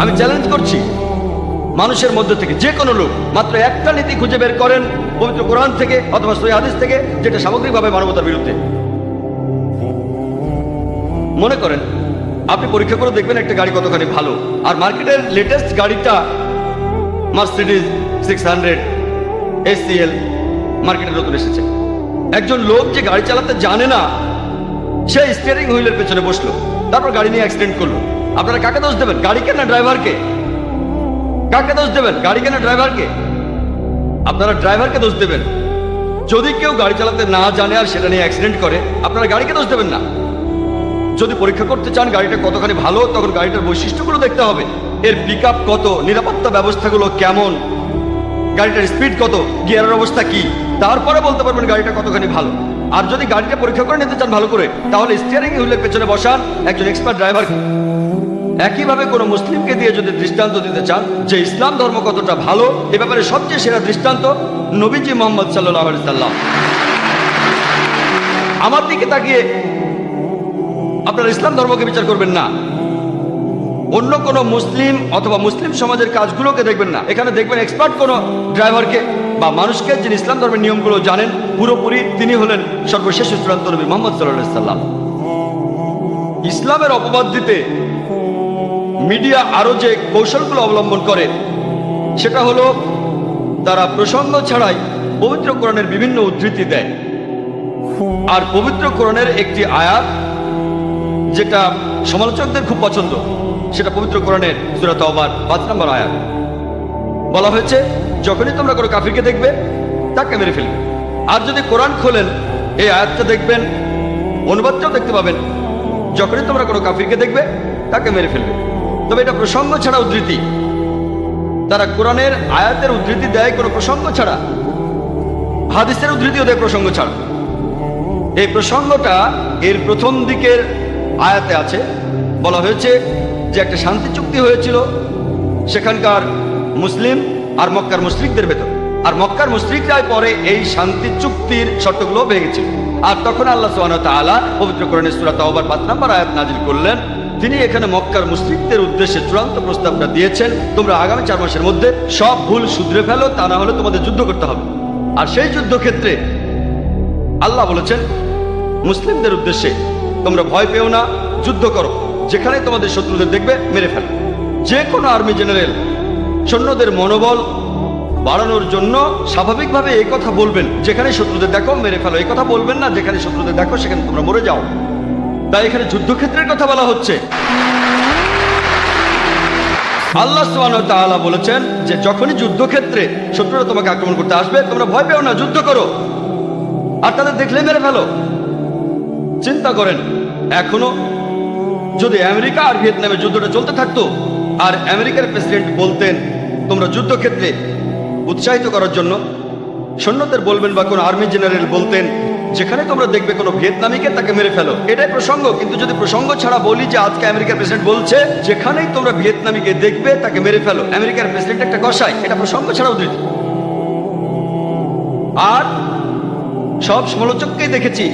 আমি চ্যালেঞ্জ করছি মানুষের মধ্যে থেকে যে কোনো লোক মাত্র একটা নীতি খুঁজে বের করেন পবিত্র কোরআন থেকে অথবা সহিহ হাদিস থেকে, যেটা সামগ্রিকভাবে মানবতার বিরুদ্ধে। মনে করেন আপনি পরীক্ষা করে দেখবেন একটা গাড়ি কতখানি ভালো, আর মার্কেটের লেটেস্ট গাড়িটা মার্সিডিজ 600 SCL মার্কেটে নতুন এসেছে। একজন লোক যে গাড়ি চালাতে জানে না, সে স্টিয়ারিং হুইলের পেছনে বসলো, তারপর গাড়ি নিয়ে অ্যাক্সিডেন্ট করলো। আপনারা কাকে দোষ দেবেন? গাড়িকে না ড্রাইভারকে? কাকে দোষ দেবেন? গাড়িকে না ড্রাইভারকে? আপনারা ড্রাইভারকে দোষ দেবেন। যদি কেউ গাড়ি চালাতে না জানে আর সেটা নিয়ে অ্যাক্সিডেন্ট করে, আপনারা গাড়িকে দোষ দেবেন না। যদি পরীক্ষা করতে চান গাড়িটা কতখানি ভালো, তখন গাড়িটার বৈশিষ্ট্যগুলো দেখতে হবে। এর পিকআপ কত, নিরাপত্তা ব্যবস্থাগুলো কেমন, গাড়িটার স্পিড কত, গিয়ারের অবস্থা কি, তারপরে বলতে পারবেন গাড়িটা কতখানি ভালো। আর যদি গাড়িটা পরীক্ষা করে নিতে চান ভালো করে, তাহলে স্টিয়ারিং হুইলের পেছনে বসান একজন এক্সপার্ট ড্রাইভার। একইভাবে কোনো মুসলিমকে দিয়ে যদি দৃষ্টান্ত দিতে চান যে ইসলাম ধর্ম কতটা ভালো, এ ব্যাপারে সবচেয়ে সেরা দৃষ্টান্ত নবীজি মুহাম্মদ সাল্লাল্লাহু আলাইহি সাল্লাম। আমার দিকে তাকিয়ে আপনারা ইসলাম ধর্মকে বিচার করবেন না, অন্য কোনো মুসলিম অথবা মুসলিম সমাজের কাজগুলোকে দেখবেন না। এখানে দেখবেন এক্সপার্ট কোনো ড্রাইভারকে বা মানুষকে, যিনি ইসলাম ধর্মের নিয়মগুলো জানেন পুরোপুরি। তিনি হলেন সর্বশেষ চূড়ান্ত নবী মুহাম্মদ সাল্লাল্লাহু আলাইহি সাল্লাম। ইসলামের অপবাদ দিতে মিডিয়া আরো যে কৌশলগুলো অবলম্বন করে, সেটা হলো তারা প্রসঙ্গ ছাড়াই পবিত্র কোরআনের বিভিন্ন উদ্ধৃতি দেয়। আর পবিত্র কোরআনের একটি আয়াত যেটা সমালোচকদের খুব পছন্দ, সেটা পবিত্র কোরআনের সূরা তাওবার 5 নম্বর আয়াত। বলা হয়েছে, যখনই তোমরা কোনো কাফিরকে দেখবে তাকে মেরে ফেলবে। আর যদি কোরআন খোলেন এই আয়াতটা দেখবেন, অনুবাদটাও দেখতে পাবেন, যখনই তোমরা কোনো কাফিরকে দেখবে তাকে মেরে ফেলবে। তবে এটা প্রসঙ্গ ছাড়া উদ্ধৃতি। তারা কোরআনের আয়াতের উদ্ধৃতি দেয় কোনো প্রসঙ্গ ছাড়া, হাদিসের উদ্ধৃতিও দেয় প্রসঙ্গ ছাড়া। এই প্রসঙ্গটা এর প্রথম দিকের আয়াতে আছে। বলা হয়েছে যে একটা শান্তি চুক্তি হয়েছিল সেখানকার মুসলিম আর মক্কার মুশরিকদের ভেতর, আর মক্কার মুশরিকরাই পরে এই শান্তি চুক্তির শর্তগুলো ভেঙেছিল। আর তখন আল্লাহ সুবহানাহু ওয়া তাআলা পবিত্র কোরআনের সূরা তাওবার 5 নম্বর আয়াত নাজিল করলেন। তিনি এখানে মক্কার মুশরিকদের উদ্দেশ্যে চূড়ান্ত প্রস্তাবটা দিয়েছেন, তোমরা আগামী 4 মাসের মধ্যে সব ভুল শুধরে ফেলো, তা না হলে তোমাদের যুদ্ধ করতে হবে। আর সেই যুদ্ধক্ষেত্রে আল্লাহ বলেছেন মুসলিমদের উদ্দেশ্যে, তোমরা ভয় পেও না, যুদ্ধ করো, যেখানে তোমাদের শত্রুদের দেখবে মেরে ফেলো। যে কোনো আর্মি জেনারেল সৈন্যদের মনোবল বাড়ানোর জন্য স্বাভাবিকভাবে এই কথা বলবেন, যেখানে শত্রুদের দেখো মেরে ফেলো। এই কথা বলবেন না যেখানে শত্রুদের দেখো সেখানে তোমরা মরে যাও। তাই এখানে যুদ্ধক্ষেত্রের কথা বলা হচ্ছে। আল্লাহ সুবহানাহু ওয়া তাআলা বলেছেন যে যখনই যুদ্ধক্ষেত্রে শত্রুরা তোমাকে আক্রমণ করতে আসবে, তোমরা ভয় পেও না, যুদ্ধ করো, আর তাদের দেখলে মেরে ফেলো। চিন্তা করেন, এখনো যদি আমেরিকা আর ভিয়েতনামের যুদ্ধটা চলতে থাকতো, আর আমেরিকার প্রেসিডেন্ট বলতেন তোমরা যুদ্ধক্ষেত্রে উৎসাহিত করার জন্য সৈন্যদের বলবেন, বা কোনো আর্মি জেনারেল বলতেন যেখানে তোমরা দেখবে কোনো ভিয়েতনামিকে তাকে মেরে ফেলো, এটাই প্রসঙ্গ। কিন্তু যদি প্রসঙ্গ ছাড়া বলি যে আজকে আমেরিকার প্রেসিডেন্ট বলছে যেখানেই তোমরা ভিয়েতনামিকে দেখবে তাকে মেরে ফেলো, আমেরিকার প্রেসিডেন্ট একটা কসাই, এটা প্রসঙ্গ ছাড়া উদ্ধৃতি। আর সব সমালোচককেই দেখেছি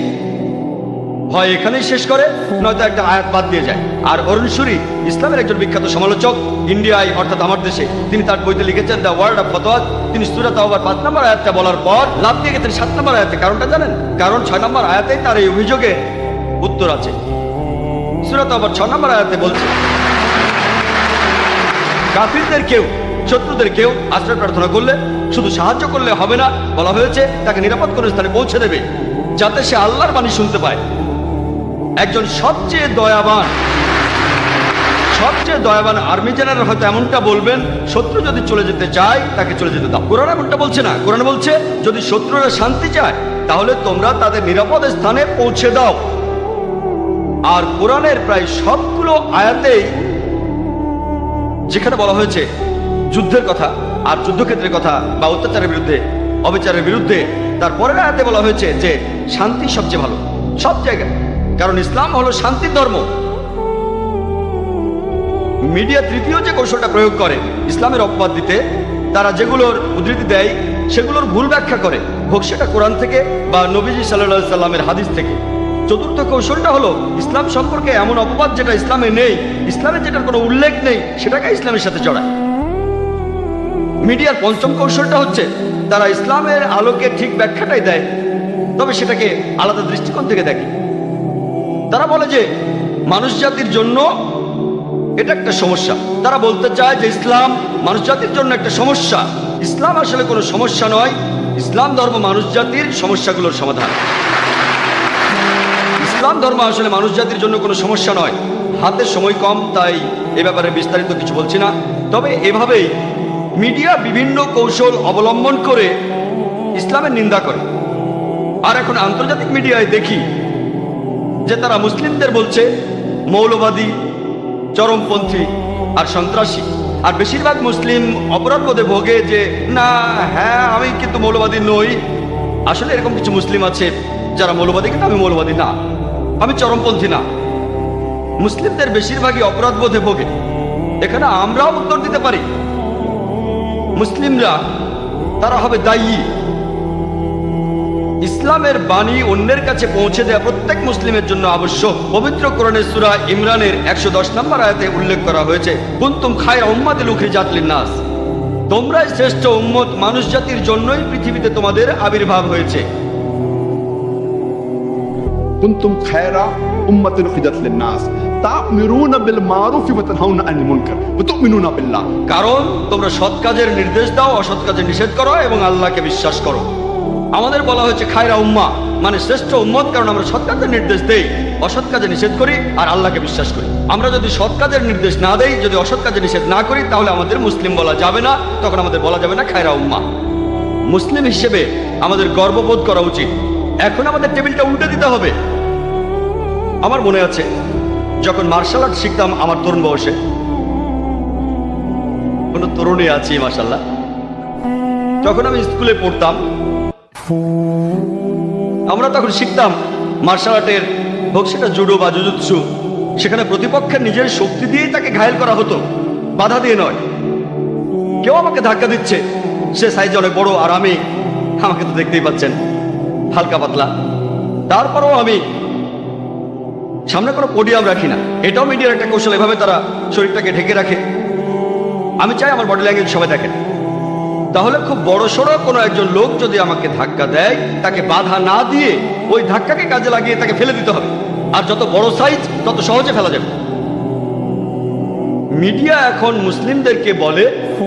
হয় এখানেই শেষ করে, নয়তো একটা আয়াত বাদ দিয়ে যায়। আর অরুণ সুরি, ইসলামের একজন বিখ্যাত সমালোচক, ইন্ডিয়ায় অর্থাৎ আমার দেশে, তিনি তার বইতে লিখেছেন দ্য ওয়ার্ল্ড অফ ফতোয়া। তিনি সূরা তাওবার 5 নম্বর আয়াতটা বলার পর লাভ দিয়ে গেছেন 7 নম্বর আয়াতে। কারণটা জানেন? কারণ 6 নম্বর আয়াতেই তার এই অভিযোগে উত্তর আছে। সূরা তাওবার 6 নম্বর আয়াতে বলছে, কাফিরদের কেউ, শত্রুদের কেউ আশ্রয় প্রার্থনা করলে শুধু সাহায্য করলে হবে না, বলা হয়েছে তাকে নিরাপদ কোনো স্থানে পৌঁছে দেবে যাতে সে আল্লাহর বাণী শুনতে পায়। একজন সবচেয়ে দয়াবান আর্মি জেনারেল হয়তো এমনটা বলবেন, শত্রু যদি চলে যেতে চায় তাকে চলে যেতে দাও। কোরআন এমনটা বলছে না। কোরআন বলছে যদি শত্রুরা শান্তি চায় তাহলে তোমরা তাদের নিরাপদ স্থানে পৌঁছে দাও। আর কোরআনের প্রায় সবগুলো আয়াতেই যেখানে বলা হয়েছে যুদ্ধের কথা আর যুদ্ধক্ষেত্রের কথা বা অত্যাচারের বিরুদ্ধে, অবিচারের বিরুদ্ধে, তারপরের আয়াতে বলা হয়েছে যে শান্তি সবচেয়ে ভালো সব জায়গায়, কারণ ইসলাম হলো শান্তির ধর্ম। মিডিয়া তৃতীয় যে কৌশলটা প্রয়োগ করে ইসলামের অপবাদ দিতে, তারা যেগুলোর উদ্ধৃতি দেয় সেগুলোর ভুল ব্যাখ্যা করে, হোক সেটা কোরআন থেকে বা নবীজি সাল্লাল্লাহু আলাইহি সাল্লামের হাদিস থেকে। চতুর্থ কৌশলটা হলো ইসলাম সম্পর্কে এমন অপবাদ যেটা ইসলামে নেই, ইসলামে যেটার কোনো উল্লেখ নেই, সেটাকে ইসলামের সাথে জড়ায়। মিডিয়ার পঞ্চম কৌশলটা হচ্ছে তারা ইসলামের আলোকে ঠিক ব্যাখ্যাটাই দেয়, তবে সেটাকে আলাদা দৃষ্টিকোণ থেকে দেখে। তারা বলে যে মানুষ জাতির জন্য এটা একটা সমস্যা। তারা বলতে চায় যে ইসলাম মানুষ জাতির জন্য একটা সমস্যা। ইসলাম আসলে কোনো সমস্যা নয়, ইসলাম ধর্ম মানুষ জাতির সমস্যাগুলোর সমাধান। ইসলাম ধর্ম আসলে মানুষ জাতির জন্য কোনো সমস্যা নয়। হাতে সময় কম, তাই এ ব্যাপারে বিস্তারিত কিছু বলছি না। তবে এভাবেই মিডিয়া বিভিন্ন কৌশল অবলম্বন করে ইসলামের নিন্দা করে। আর এখন আন্তর্জাতিক মিডিয়ায় দেখি যে তারা মুসলিমদের বলছে মৌলবাদী, চরমপন্থী আর সন্ত্রাসী। আর বেশিরভাগ মুসলিম অপরাধবোধে ভোগে যে না, হ্যাঁ আমি কিন্তু মৌলবাদী নই। আসলে এরকম কিছু মুসলিম আছে যারা মৌলবাদী, কিন্তু আমি মৌলবাদী না, আমি চরমপন্থী না। মুসলিমদের বেশিরভাগই অপরাধবোধে ভোগে। এখানে আমরাও উত্তর দিতে পারি, মুসলিমরা তারা হবে দায়ী। ইসলামের বাণী অন্যের কাছে পৌঁছে দেওয়া প্রত্যেক মুসলিমের জন্য আবশ্যক। পবিত্র কোরআনের সূরা ইমরানের 110 নম্বর আয়াতে উল্লেখ করা হয়েছে, কুনতুম খায়রা উম্মাতিন উখরিজাত লিন-নাস, তোমরাই শ্রেষ্ঠ উম্মত, মানুষ জাতির জন্যই পৃথিবীতে তোমাদের আবির্ভাব হয়েছে। কুনতুম খায়রা উম্মাতিন উখরিজাত লিন-নাস তা'মিরুনা বিল মারুফ ওয়া তানহাউনা আনিল মুনকার ওয়া তু'মিনুনা বিল্লাহ, কারণ তোমরা সৎ কাজের নির্দেশ দাও, অসৎ কাজের নিষেধ করো এবং আল্লাহকে বিশ্বাস করো। আমাদের বলা হয়েছে খায়রা উম্মাহ, মানে শ্রেষ্ঠ উম্মত, কারণ আমরা সৎ কাজের নির্দেশ দেই, অসৎ কাজে নিষেধ করি আর আল্লাহকে বিশ্বাস করি। আমরা যদি সৎ কাজের নির্দেশ না দেই, যদি অসৎ কাজে নিষেধ না করি, তাহলে আমাদের মুসলিম বলা যাবে না। তখন আমাদের বলা যাবে না খায়রা উম্মাহ। মুসলিম হিসেবে আমাদের গর্ববোধ করা উচিত। এখন আমাদের টেবিলটা উল্টে দিতে হবে। আমার মনে আছে যখন মার্শাল আর্ট শিখতাম আমার তরুণ বয়সে, কোনো তরুণী আছি মাশাআল্লাহ, তখন আমি স্কুলে পড়তাম। আমরা তখন শিখতাম মার্শাল আর্টের, হোক সেটা জুডো বা জুজুৎসু, সেখানে প্রতিপক্ষের নিজের শক্তি দিয়েই তাকে ঘায়েল করা হতো, বাধা দিয়ে নয়। কেউ আমাকে ধাক্কা দিচ্ছে, সে সাইজ অনেক বড় আর আমাকে তো দেখতেই পাচ্ছেন হালকা পাতলা, তারপরেও আমি সামনে কোনো পোডিয়াম রাখি না। এটাও মিডিয়ার একটা কৌশল, এভাবে তারা শরীরটাকে ঢেকে রাখে। আমি চাই আমার বডি ল্যাঙ্গুয়েজ সবাই দেখেন। তাহলে খুব বড় সড়ো কোনো একজন লোক যদি আমাকে ধাক্কা দেয়, তাকে বাধা না দিয়ে ওই ধাক্কাকে কাজে লাগিয়ে তাকে ফেলে দিতে হবে। আর যত বড় সাইজ তত সহজে ফেলা যাবে। মিডিয়া এখন মুসলিমদেরকে বলে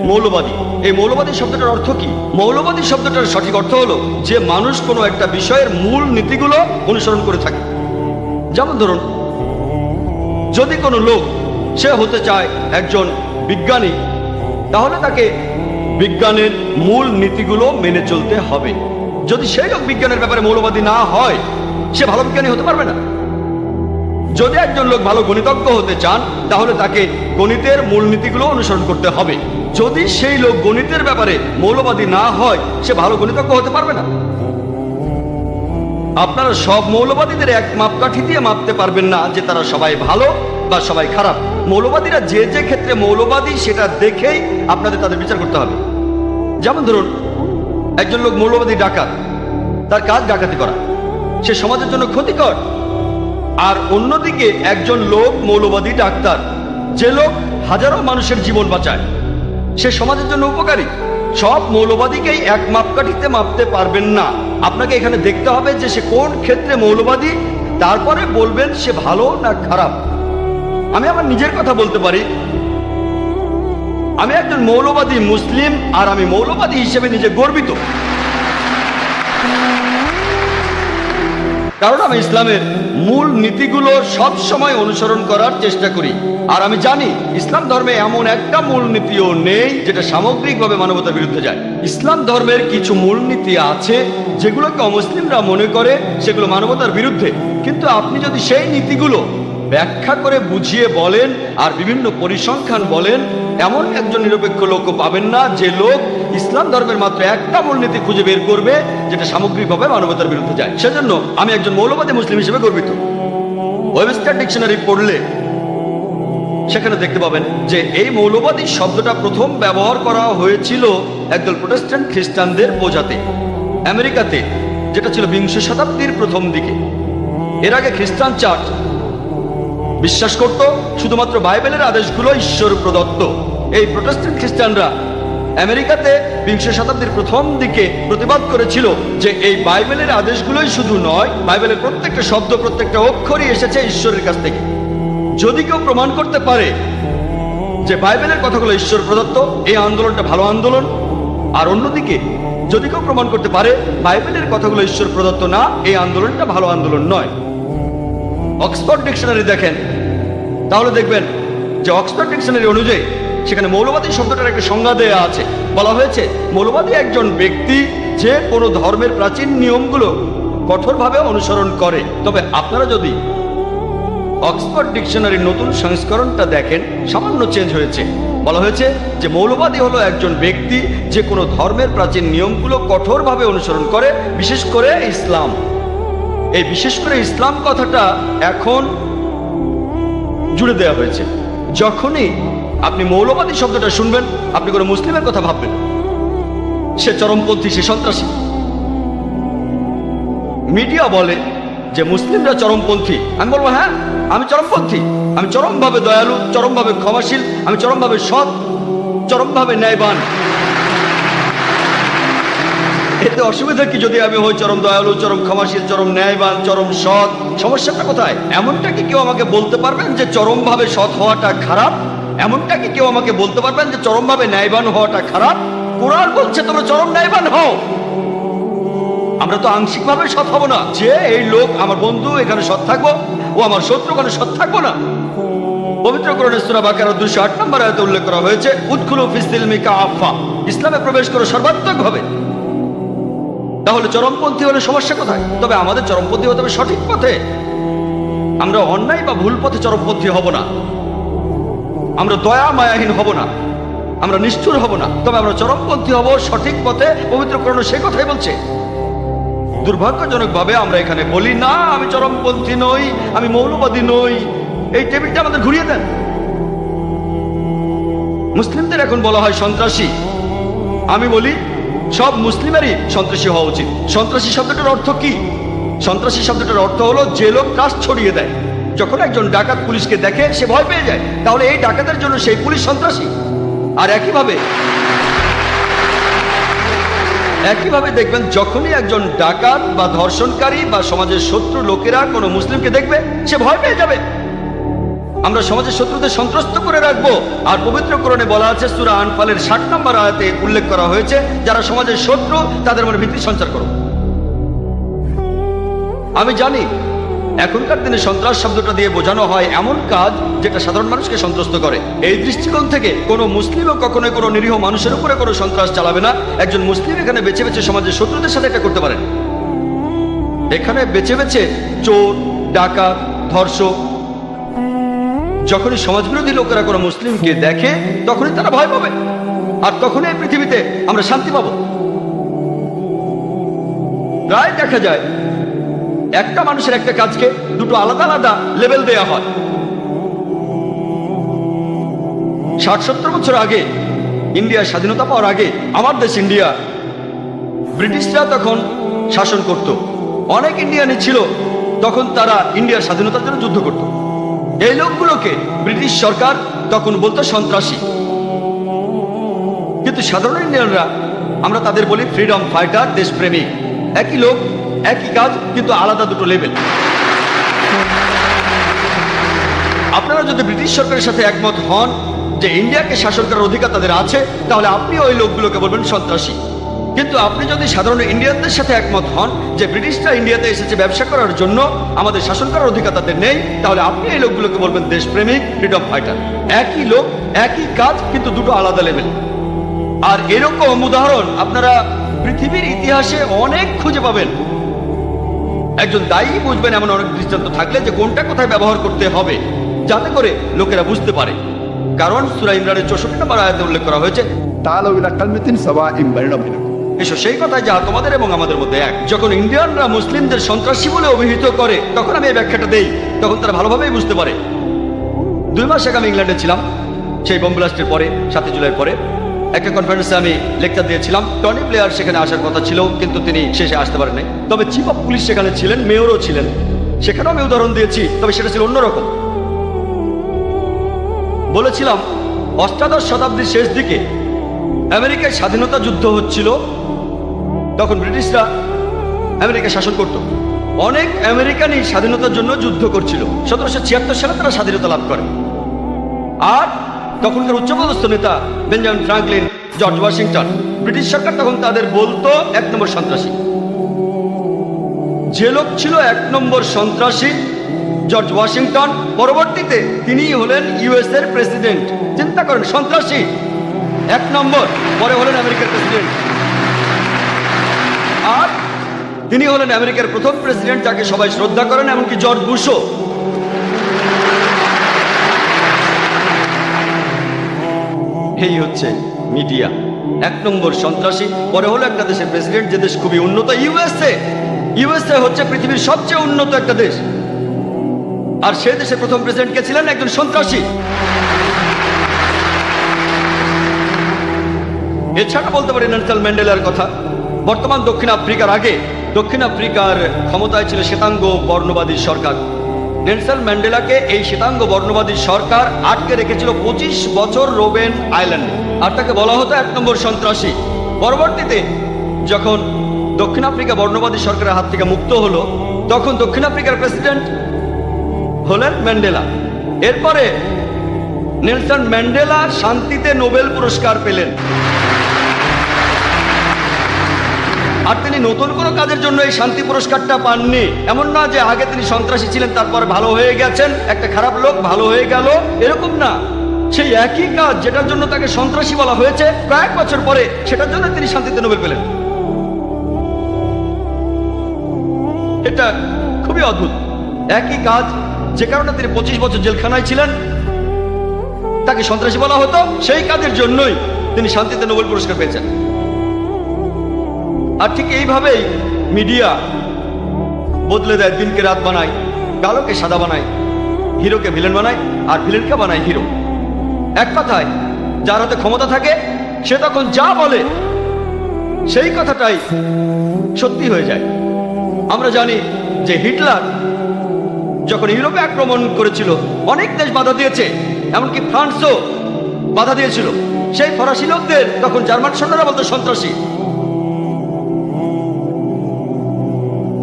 মৌলবাদী। এই মৌলবাদী শব্দটার অর্থ কি? মৌলবাদী শব্দটার সঠিক অর্থ হলো যে মানুষ কোনো একটা বিষয়ের মূল নীতিগুলো অনুসরণ করে থাকে। যেমন ধরুন, যদি কোনো লোক সে হতে চায় একজন বিজ্ঞানী, তাহলে তাকে বিজ্ঞানের মূল নীতিগুলো মেনে চলতে হবে। যদি সেই লোক বিজ্ঞানের ব্যাপারে মৌলবাদী না হয়, সে ভালো বিজ্ঞানী হতে পারবে না। যদি একজন লোক ভালো গণিতজ্ঞ হতে চান, তাহলে তাকে গণিতের মূলনীতিগুলো অনুসরণ করতে হবে। যদি সেই লোক গণিতের ব্যাপারে মৌলবাদী না হয়, সে ভালো গণিতজ্ঞ হতে পারবে না। আপনারা সব মৌলবাদীদের এক মাপকাঠি দিয়ে মাপতে পারবেন না যে তারা সবাই ভালো বা সবাই খারাপ। মৌলবাদীরা যে যে ক্ষেত্রে মৌলবাদী সেটা দেখেই আপনাদের তাদের বিচার করতে হবে। যেমন ধরুন, একজন লোক মৌলবাদী ডাকাত, তার কাজ ডাকাতি করা, সে সমাজের জন্য ক্ষতিকর। আর অন্যদিকে একজন লোক মৌলবাদী ডাক্তার, যে লোক হাজারো মানুষের জীবন বাঁচায়, সে সমাজের জন্য উপকারী। সব মৌলবাদীকেই এক মাপকাঠিতে মাপতে পারবেন না। আপনাকে এখানে দেখতে হবে যে সে কোন ক্ষেত্রে মৌলবাদী, তারপরে বলবেন সে ভালো না খারাপ। আমি আমার নিজের কথা বলতে পারি, আমি একজন মৌলবাদী মুসলিম, আর আমি মৌলবাদী হিসেবে নিজে গর্বিত, কারণ আমি ইসলামের মূল নীতিগুলো সব সময় অনুসরণ করার চেষ্টা করি। আর আমি জানি ইসলাম ধর্মে এমন একটা মূলনীতিও নেই যেটা সামগ্রিকভাবে মানবতার বিরুদ্ধে যায়। ইসলাম ধর্মের কিছু মূলনীতি আছে যেগুলোকে অমুসলিমরা মনে করে সেগুলো মানবতার বিরুদ্ধে, কিন্তু আপনি যদি সেই নীতিগুলো ব্যাখ্যা করে বুঝিয়ে বলেন আর বিভিন্ন পরিসংখ্যান বলেন, এমন একজন নিরপেক্ষ লোকও পাবেন না যে লোক ইসলাম ধর্মের মাত্র একটা মূলনীতি খুঁজে বের করবে যেটা সামগ্রিকভাবে মানবতার বিরুদ্ধে যায়। সেজন্য আমি একজন মৌলবাদী মুসলিম হিসেবে গর্বিত। ওয়েবস্টার ডিকশনারি পড়লে সেখানে দেখতে পাবেন যে এই মৌলবাদী শব্দটা প্রথম ব্যবহার করা হয়েছিল একদল প্রোটেস্ট্যান্ট খ্রিস্টানদের বোঝাতে আমেরিকাতে, যেটা ছিল 20 শতাব্দীর প্রথম দিকে। এর আগে খ্রিস্টান চার্চ বিশ্বাস করত শুধুমাত্র বাইবেলের আদেশগুলো ঈশ্বর প্রদত্ত। এই প্রোটেস্ট্যান্ট খ্রিস্টানরা আমেরিকাতে বিংশ শতাব্দীর প্রথম দিকে প্রতিবাদ করেছিল যে এই বাইবেলের আদেশগুলোই শুধু নয়, বাইবেলের প্রত্যেকটা শব্দ, প্রত্যেকটা অক্ষরই এসেছে ঈশ্বরের কাছ থেকে। যদি কেউ প্রমাণ করতে পারে যে বাইবেলের কথাগুলো ঈশ্বর প্রদত্ত, এই আন্দোলনটা ভালো আন্দোলন। আর অন্যদিকে যদি কেউ প্রমাণ করতে পারে বাইবেলের কথাগুলো ঈশ্বর প্রদত্ত না, এই আন্দোলনটা ভালো আন্দোলন নয়। অক্সফোর্ড ডিকশনারি দেখেন, তাহলে দেখবেন যে অক্সফোর্ড ডিকশনারি অনুযায়ী সেখানে মৌলবাদী শব্দটার একটা সংজ্ঞা দেয়া আছে। বলা হয়েছে মৌলবাদী একজন ব্যক্তি যে কোনো ধর্মের প্রাচীন নিয়মগুলো কঠোরভাবে অনুসরণ করে। তবে আপনারা যদি অক্সফোর্ড ডিকশনারির নতুন সংস্করণটা দেখেন, সামান্য চেঞ্জ হয়েছে। বলা হয়েছে যে মৌলবাদী হলো একজন ব্যক্তি যে কোনো ধর্মের প্রাচীন নিয়মগুলো কঠোরভাবে অনুসরণ করে, বিশেষ করে ইসলাম। এই বিশেষ করে ইসলাম কথাটা এখন জুড়ে দেওয়া হয়েছে। যখনই আপনি মৌলবাদী শব্দটা শুনবেন, আপনি কোনো মুসলিমের কথা ভাববেন সে চরমপন্থী, সে সন্ত্রাসী। মিডিয়া বলে যে মুসলিমরা চরমপন্থী। আমি বলবো হ্যাঁ, আমি চরমপন্থী। আমি চরমভাবে দয়ালু, চরমভাবে ক্ষমাশীল, আমি চরমভাবে সৎ, চরমভাবে ন্যায়বান। এতে অসুবিধা কি যদি আমি হই চরম দয়ালু, চরম ক্ষমাশীল, চরম ন্যায়বান, চরম সৎ? সমস্যাটা কোথায়? এমনটা কি কেউ আমাকে বলতে পারবেন যে চরমভাবে সৎ হওয়াটা খারাপ? এমনটা কি কেউ আমাকে বলতে পারবেন যে চরমভাবে ন্যায়বান হওয়াটা খারাপ? কোরআন বলছে তোমরা চরম ন্যায়বান হও। আমরা তো আংশিকভাবে সৎ হব না যে এই লোক আমার বন্ধু, এখানে সৎ থাকবো, ও আমার শত্রু, এখানে সৎ থাকবো না। পবিত্র কোরআনে সূরা বাকারা 208 নম্বর আয়াতে উল্লেখ করা হয়েছে উদখুলু ফিস সিলমি কাফা, ইসলামে প্রবেশ করো সর্বাত্মকভাবে। তাহলে চরমপন্থী হলে সমস্যা কোথায়? তবে আমাদের চরমপন্থী হতে হবে সঠিক পথে। আমরা অন্যায় বা ভুল পথে চরমপন্থী হব না, আমরা দয়া মায়াহীন হব না, আমরা নিষ্ঠুর হব না, তবে আমরা চরমপন্থী হব সঠিক পথে। পবিত্র কোরআন সে কথাই বলছে। দুর্ভাগ্যজনকভাবে আমরা এখানে বলি না আমি চরমপন্থী নই, আমি মৌলবাদী নই। এই টেবিলটা আমাদের ঘুরিয়ে দেন। মুসলিমদের এখন বলা হয় সন্ত্রাসী। আমি বলি সব মুসলিমেরই সন্ত্রাসী হওয়া উচিত। সন্ত্রাসী শব্দটার অর্থ কি? সন্ত্রাসী শব্দটার অর্থ হলো যে লোক ট্রাস্ট ছড়িয়ে দেয়। যখন একজন ডাকাত পুলিশকে দেখে সে ভয় পেয়ে যায়, তাহলে এই ডাকাতের জন্য সেই পুলিশ সন্ত্রাসী। আর একইভাবে দেখবেন যখনই একজন ডাকাত বা ধর্ষণকারী বা সমাজের শত্রু লোকেরা কোনো মুসলিমকে দেখবে সে ভয় পেয়ে যাবে। আমরা সমাজের শত্রুদের সন্ত্রস্ত করে রাখবো। আর পবিত্র কোরআনে বলা আছে সূরা আনফালের 60 নম্বর আয়াতে উল্লেখ করা হয়েছে যারা সমাজের শত্রু তাদের মনে ভীতি সঞ্চার করো। আমি জানি এখনকার দিনে সন্ত্রাস শব্দটা দিয়ে বোঝানো হয় এমন কাজ যেটা সাধারণ মানুষকে সন্ত্রস্ত করে। এই দৃষ্টিকোণ থেকে কোনো মুসলিমও কখনোই কোনো নিরীহ মানুষের উপরে কোনো সন্ত্রাস চালাবে না। একজন মুসলিম এখানে বেছে বেছে সমাজের শত্রুদের সাথে এটা করতে পারেন। এখানে বেছে বেছে চোর, ডাকাত, ধর্ষক, যখনই সমাজবিরোধী লোকেরা কোনো মুসলিমকে দেখে তখনই তারা ভয় পাবে। আর তখনই এই পৃথিবীতে আমরা শান্তি পাবো। প্রায় দেখা যায় একটা মানুষের একটা কাজকে দুটো আলাদা আলাদা লেভেল দেয়া হয়। 60-70 বছর আগে, ইন্ডিয়ার স্বাধীনতা পাওয়ার আগে, আমার দেশ ইন্ডিয়া, ব্রিটিশরা তখন শাসন করত। অনেক ইন্ডিয়ানই ছিল তখন তারা ইন্ডিয়ার স্বাধীনতার জন্য যুদ্ধ করত। এই লোকগুলোকে ব্রিটিশ সরকার তখন বলতো সন্ত্রাসী। কিন্তু সাধারণ ইন্ডিয়ানরা আমরা তাদের বলি ফ্রিডম ফাইটার, দেশপ্রেমিক। একই লোক, একই কাজ, কিন্তু আলাদা দুটো লেভেল। আপনারা যদি ব্রিটিশ সরকারের সাথে একমত হন যে ইন্ডিয়াকে শাসন করার অধিকার তাদের আছে, তাহলে আপনি ওই লোকগুলোকে বলবেন সন্ত্রাসী। কিন্তু আপনি যদি সাধারণ ইন্ডিয়ানদের সাথে একমত হন যে ব্রিটিশরা ইন্ডিয়াতে এসেছে ব্যবসা করার জন্য, আমাদের শাসন করার অধিকার তাদের নেই, তাহলে আপনি এই লোকগুলোকে বলবেন দেশপ্রেমিক, ফ্রিডম ফাইটার। একই লোক, একই কাজ, কিন্তু দুটো আলাদা লেভেল। আর এরকম উদাহরণ আপনারা পৃথিবীর ইতিহাসে অনেক খুঁজে পাবেন। একজন দায়ী বুঝবেন এমন অনেক দৃষ্টান্ত থাকলে যে কোনটা কোথায় ব্যবহার করতে হবে, যাতে করে লোকেরা বুঝতে পারে। কারণ সূরা ইমরানের 64 নম্বর আয়াতে উল্লেখ করা হয়েছে তাআলাউ ইলা কালিমাতিন সাওয়াইন বাইনা বাইনাকুম, এসো সেই কথায় যা তোমাদের এবং আমাদের মধ্যে এক। যখন ইন্ডিয়ানরা মুসলিমদের সন্ত্রাসী বলে অভিহিত করে তখন আমি এই ব্যাখ্যাটা দেই, তখন তারা ভালোভাবেই বুঝতে পারে। 2 মাস আগে আমি ইংল্যান্ডে ছিলাম, সেই বোম ব্লাস্টের পরে, 7 জুলাইয়ের পরে একটা কনফারেন্সে আমি লেকচার দিয়েছিলাম। টনি ব্লেয়ার সেখানে আসার কথা ছিল, কিন্তু তিনি শেষে আসতে পারেন নাই। তবে চিফ অফ পুলিশ সেখানে ছিলেন, মেয়রও ছিলেন। সেখানেও আমি উদাহরণ দিয়েছি, তবে সেটা ছিল অন্যরকম। বলেছিলাম অষ্টাদশ শতাব্দীর শেষ দিকে আমেরিকায় স্বাধীনতা যুদ্ধ হচ্ছিল। তখন ব্রিটিশরা আমেরিকা শাসন করত। অনেক আমেরিকানই স্বাধীনতার জন্য যুদ্ধ করছিল। 1776 সালে তারা স্বাধীনতা লাভ করে। আর তখনকার উচ্চপদস্থ নেতা Benjamin Franklin, George Washington, British সরকার তখন তাদের বলতো 1 নম্বর সন্ত্রাসী। যে লোক ছিল 1 নম্বর সন্ত্রাসী, জর্জ ওয়াশিংটন, পরবর্তীতে তিনিই হলেন ইউএস এর প্রেসিডেন্ট। চিন্তা করেন, সন্ত্রাসী 1 নম্বর, পরে হলেন আমেরিকার প্রেসিডেন্ট। আর তিনি হলেন আমেরিকার প্রথম প্রেসিডেন্ট যাকে সবাই শ্রদ্ধা করেন, এমনকি জর্জ বুশও। এই হচ্ছে মিডিয়া, 1 নম্বর সন্ত্রাসী, পরে হলো একটা দেশের প্রেসিডেন্ট, যে দেশ খুবই উন্নত, ইউএসএ। ইউএসএ হচ্ছে পৃথিবীর সবচেয়ে উন্নত একটা দেশ, আর সে দেশের প্রথম প্রেসিডেন্ট কে ছিলেন? একজন সন্ত্রাসী। এছাড়া বলতে পারি নেলসন ম্যান্ডেলার কথা। বর্তমান দক্ষিণ আফ্রিকার আগে দক্ষিণ আফ্রিকার ক্ষমতায় ছিল শ্বেতাঙ্গ বর্ণবাদী সরকার। নেলসন ম্যান্ডেলাকে এই শ্বেতাঙ্গ বর্ণবাদী সরকার আটকে রেখেছিল 25 বছর রোবেন আইল্যান্ডে, আর তাকে বলা হতো 1 নম্বর সন্ত্রাসী। পরবর্তীতে যখন দক্ষিণ আফ্রিকা বর্ণবাদী সরকারের হাত থেকে মুক্ত হলো, তখন দক্ষিণ আফ্রিকার প্রেসিডেন্ট হলেন ম্যান্ডেলা। এরপরে নেলসন ম্যান্ডেলা শান্তিতে নোবেল পুরস্কার পেলেন। আর তিনি নতুন কোনো কাজের জন্য এই শান্তি পুরস্কারটা পাননি। এমন না যে আগে তিনি সন্ত্রাসী ছিলেন, তারপরে ভালো হয়ে গেছেন, একটা খারাপ লোক ভালো হয়ে গেল, এরকম না। সেই একই কাজ যেটার জন্য তাকে সন্ত্রাসী বলা হয়েছে, কয়েক বছর পরে সেটার জন্য তিনি শান্তিতে নোবেল পেলেন। এটা খুবই অদ্ভুত। একই কাজ, যে কারণে তিনি 25 বছর জেলখানায় ছিলেন, তাকে সন্ত্রাসী বলা হতো, সেই কাজের জন্যই তিনি শান্তিতে নোবেল পুরস্কার পেয়েছেন। আর ঠিক এইভাবেই মিডিয়া বদলে দেয়, দিনকে রাত বানায়, কালোকে সাদা বানায়, হিরোকে ভিলেন বানায়, আর ভিলেনকে বানায় হিরো। এক কথায়, যার হাতে ক্ষমতা থাকে সে তখন যা বলে সেই কথাটাই সত্যি হয়ে যায়। আমরা জানি যে হিটলার যখন ইউরোপে আক্রমণ করেছিল, অনেক দেশ বাধা দিয়েছে, এমনকি ফ্রান্সও বাধা দিয়েছিল। সেই ফরাসি লোকদের তখন জার্মান সৈন্যরা বলতো সন্ত্রাসী।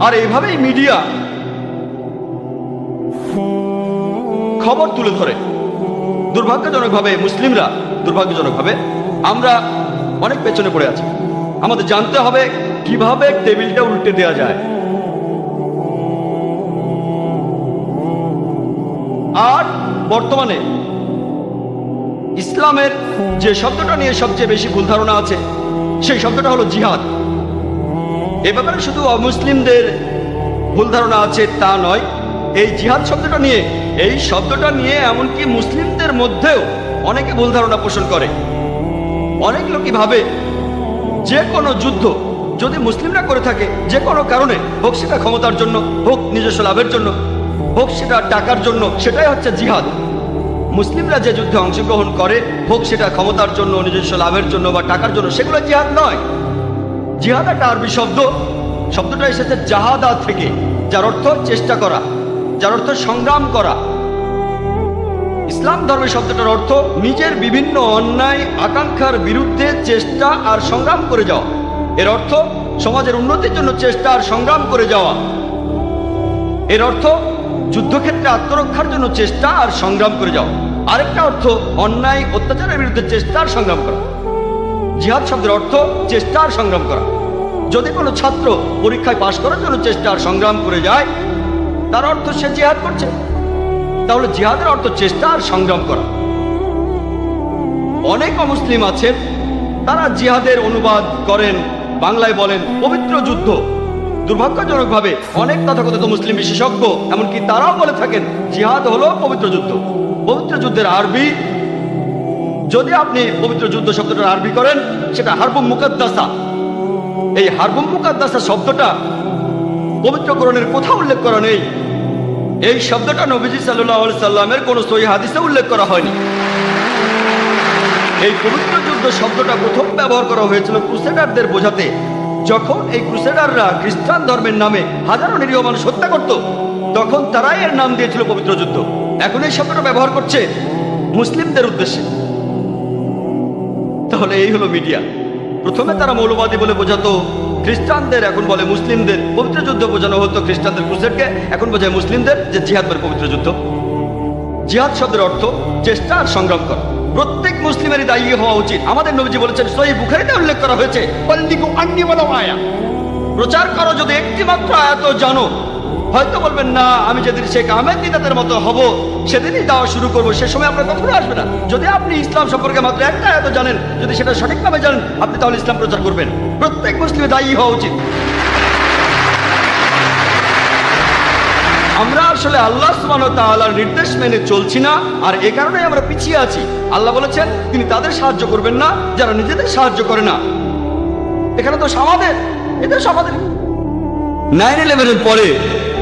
আর এইভাবেই মিডিয়া খবর তুলে ধরে। দুর্ভাগ্যজনকভাবে মুসলিমরা, দুর্ভাগ্যজনকভাবে আমরা অনেক পেছনে পড়ে আছি। আমাদের জানতে হবে কিভাবে টেবিলটা উল্টে দেওয়া যায়। আর বর্তমানে ইসলামের যে শব্দটা নিয়ে সবচেয়ে বেশি ভুল ধারণা আছে, সেই শব্দটা হলো জিহাদ। এ ব্যাপারে শুধু অমুসলিমদের ভুল ধারণা আছে তা নয়, এই জিহাদ শব্দটা নিয়ে এমনকি মুসলিমদের মধ্যেও অনেকে ভুল ধারণা পোষণ করে। অনেক লোকই ভাবে যে কোনো যুদ্ধ যদি মুসলিমরা করে থাকে, যে কোনো কারণে হোক, সেটা ক্ষমতার জন্য হোক, নিজস্ব লাভের জন্য হোক, সেটা টাকার জন্য, সেটাই হচ্ছে জিহাদ। মুসলিমরা যে যুদ্ধে অংশগ্রহণ করে, হোক সেটা ক্ষমতার জন্য, নিজস্ব লাভের জন্য বা টাকার জন্য, সেগুলো জিহাদ নয়। জিহাদ একটা আরবি শব্দ, শব্দটা এসেছে জাহাদা থেকে, যার অর্থ চেষ্টা করা, যার অর্থ সংগ্রাম করা। ইসলাম ধর্মের শব্দটার অর্থ নিজের বিভিন্ন অন্যায় আকাঙ্ক্ষার বিরুদ্ধে চেষ্টা আর সংগ্রাম করে যাওয়া। এর অর্থ সমাজের উন্নতির জন্য চেষ্টা আর সংগ্রাম করে যাওয়া। এর অর্থ যুদ্ধক্ষেত্রে আত্মরক্ষার জন্য চেষ্টা আর সংগ্রাম করে যাওয়া। আরেকটা অর্থ অন্যায় অত্যাচারের বিরুদ্ধে চেষ্টা আর সংগ্রাম করা। জিহাদ শব্দের অর্থ চেষ্টা আর সংগ্রাম করা। যদি কোনো ছাত্র পরীক্ষায় পাশ করার জন্য চেষ্টা আর সংগ্রাম করে যায়, তার অর্থ সে জিহাদ করছে। তাহলে জিহাদের অর্থ চেষ্টা আর সংগ্রাম করা। অনেক অমুসলিম আছেন, তারা জিহাদের অনুবাদ করেন, বাংলায় বলেন পবিত্র যুদ্ধ। দুর্ভাগ্যজনকভাবে অনেক তথাকথিত মুসলিম বিশেষজ্ঞ এমনকি তারাও বলে থাকেন জিহাদ হলো পবিত্র যুদ্ধ। পবিত্র যুদ্ধের আরবি, যদি আপনি পবিত্র যুদ্ধ শব্দটার আরবি করেন, সেটা হারবুম মুকাদ্দাসা। এই হারবুম মুকাদ্দাসা শব্দটা পবিত্র কোরআনের কোথাও উল্লেখ করা নেই। এই শব্দটা নবীজি সাল্লাল্লাহু আলাইহি সাল্লামের কোন সহিহ হাদিসে উল্লেখ করা হয়নি। এই পবিত্র যুদ্ধ শব্দটা প্রথম ব্যবহার করা হয়েছিল ক্রুসেডারদের বোঝাতে, যখন এই ক্রুসেডাররা খ্রিস্টান ধর্মের নামে হাজারো নিরীহ মানুষ হত্যা করত, তখন তারাই এর নাম দিয়েছিল পবিত্র যুদ্ধ। এখন এই শব্দটা ব্যবহার করছে মুসলিমদের উদ্দেশ্যে। তাহলে এই হলো মিডিয়া। প্রথমে তারা মৌলবাদী বলে বোঝাতো খ্রিস্টানদের, এখন বলে মুসলিমদের। পবিত্র যুদ্ধ বোঝানো হতো খ্রিস্টানদের ক্রুসেডকে, এখন বোঝায় মুসলিমদের যে জিহাদ মানে পবিত্র যুদ্ধ। জিহাদ শব্দের অর্থ চেষ্টা আর সংগ্রাম করা। প্রত্যেক মুসলিমেরই দায়ী হওয়া উচিত। আমাদের নবীজি বলেছেন, সহিহ বুখারীতে উল্লেখ করা হয়েছে, बल्लिगु अन्नी वलाउ आया। প্রচার করো যদি একটি মাত্র আয়াত জানো। হয়তো বলবেন না, আমি যেদিন শেখ আহমেদ দিদাতের মতো হব সেদিনই দাওয়া শুরু করবো, সে সময় আপনার কখনো আসবে না। যদি আপনি ইসলাম সম্পর্কে মাত্র একটা আয়াত জানেন, যদি সেটা সঠিকভাবে জানেন, আপনি তাহলে ইসলাম প্রচার করবেন। প্রত্যেক মুসলিমের দায়ী হওয়া উচিত। আমরা আসলে আল্লাহ সুবহানাহু ওয়া তাআলার নির্দেশ মেনে চলছি না, আর এ কারণে আমরা পিছিয়ে আছি। আল্লাহ বলেছেন তিনি তাদের সাহায্য করবেন না যারা নিজেদের সাহায্য করে না। এখানে তো আমাদের, এটা আমাদের। 9/11-এর পরে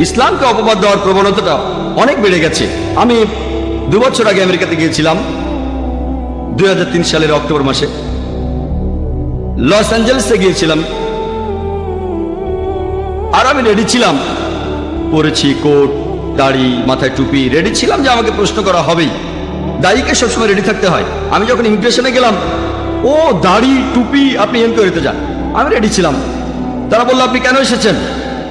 ইসলামকে অপবাদ দেওয়ার প্রবণতাটা অনেক বেড়ে গেছে। আমি 2 বছর আগে আমেরিকাতে গিয়েছিলাম, 2003 সালের অক্টোবর মাসে। লস অ্যাঞ্জেলেসে গিয়েছিলাম, আর আমি রেডি ছিলাম, পরেছি কোট, দাড়ি, মাথায় টুপি, রেডি ছিলাম যে আমাকে প্রশ্ন করা হবেই। দাড়িকে সবসময় রেডি থাকতে হয়। আমি যখন ইমিগ্রেশনে গেলাম, ও দাড়ি টুপি, আপনি এনকোয়ারিতে যান। আমি রেডি ছিলাম। তারা বললো, আপনি কেন এসেছেন?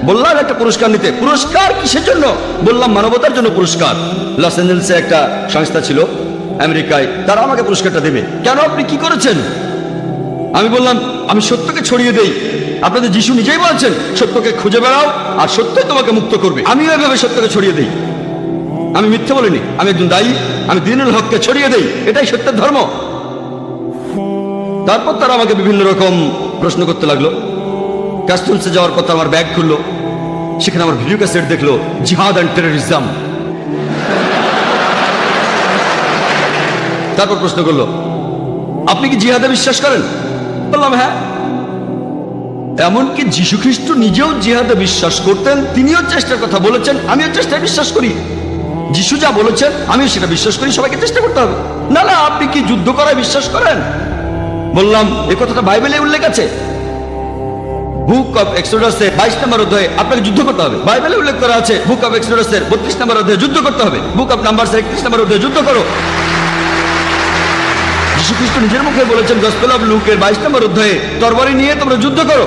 বললাম একটা পুরস্কার নিতে। পুরস্কার কিসের জন্য? বললাম মানবতার জন্য পুরস্কার। লস অ্যাঞ্জেলেসে একটা সংস্থা ছিল আমেরিকায়, তারা আমাকে পুরস্কারটা দেবে। কেন, আপনি কি করেছেন? আমি বললাম, আমি সত্যকে ছড়িয়ে দেই। আপনাদের যিশু নিজেই বলছেন, সত্যকে খুঁজে বেড়াও আর সত্যই তোমাকে মুক্ত করবে। আমিও এভাবে সত্যকে ছড়িয়ে দেই। আমি মিথ্যে বলিনি, আমি একজন দায়ী। আমি দ্বীনুল হককে ছড়িয়ে দেই, এটাই সত্যের ধর্ম। তারপর তারা আমাকে বিভিন্ন রকম প্রশ্ন করতে লাগলো। কাস্টমসে যাওয়ার কথা, আমার ব্যাগ খুললো, সেখানে আমার ভিডিও ক্যাসেট দেখলো, জিহাদ অ্যান্ড টেররিজম। তারপর প্রশ্ন করলো, আপনি কি জিহাদে বিশ্বাস করেন? বললাম হ্যাঁ। এমনকি যীশু খ্রিস্ট নিজেও জিহাদে বিশ্বাস করতেন, তিনিও চেষ্টার কথা বলেছেন, আমিও চেষ্টায় বিশ্বাস করি। যিশু যা বলেছেন আমিও সেটা বিশ্বাস করি, সবাইকে চেষ্টা করতে হবে। না না, আপনি কি যুদ্ধ করায় বিশ্বাস করেন? বললাম, এই কথাটা বাইবেলে উল্লেখ আছে, বুক অফ এক্সোডাসে 22 নম্বর অধ্যায়ে আপনাকে যুদ্ধ করতে হবে। বাইবেলে উল্লেখ করা আছে বুক অফ এক্সোডাসের 32 নম্বর অধ্যায়ে যুদ্ধ করতে হবে। বুক অফ নাম্বারসের 31 নম্বর অধ্যায়ে যুদ্ধ করো। যীশু খ্রিস্ট নিজের মুখে বলেছেন গসপেল অফ লুকের 22 নম্বর অধ্যায়ে, তরবারি নিয়ে তোমরা যুদ্ধ করো।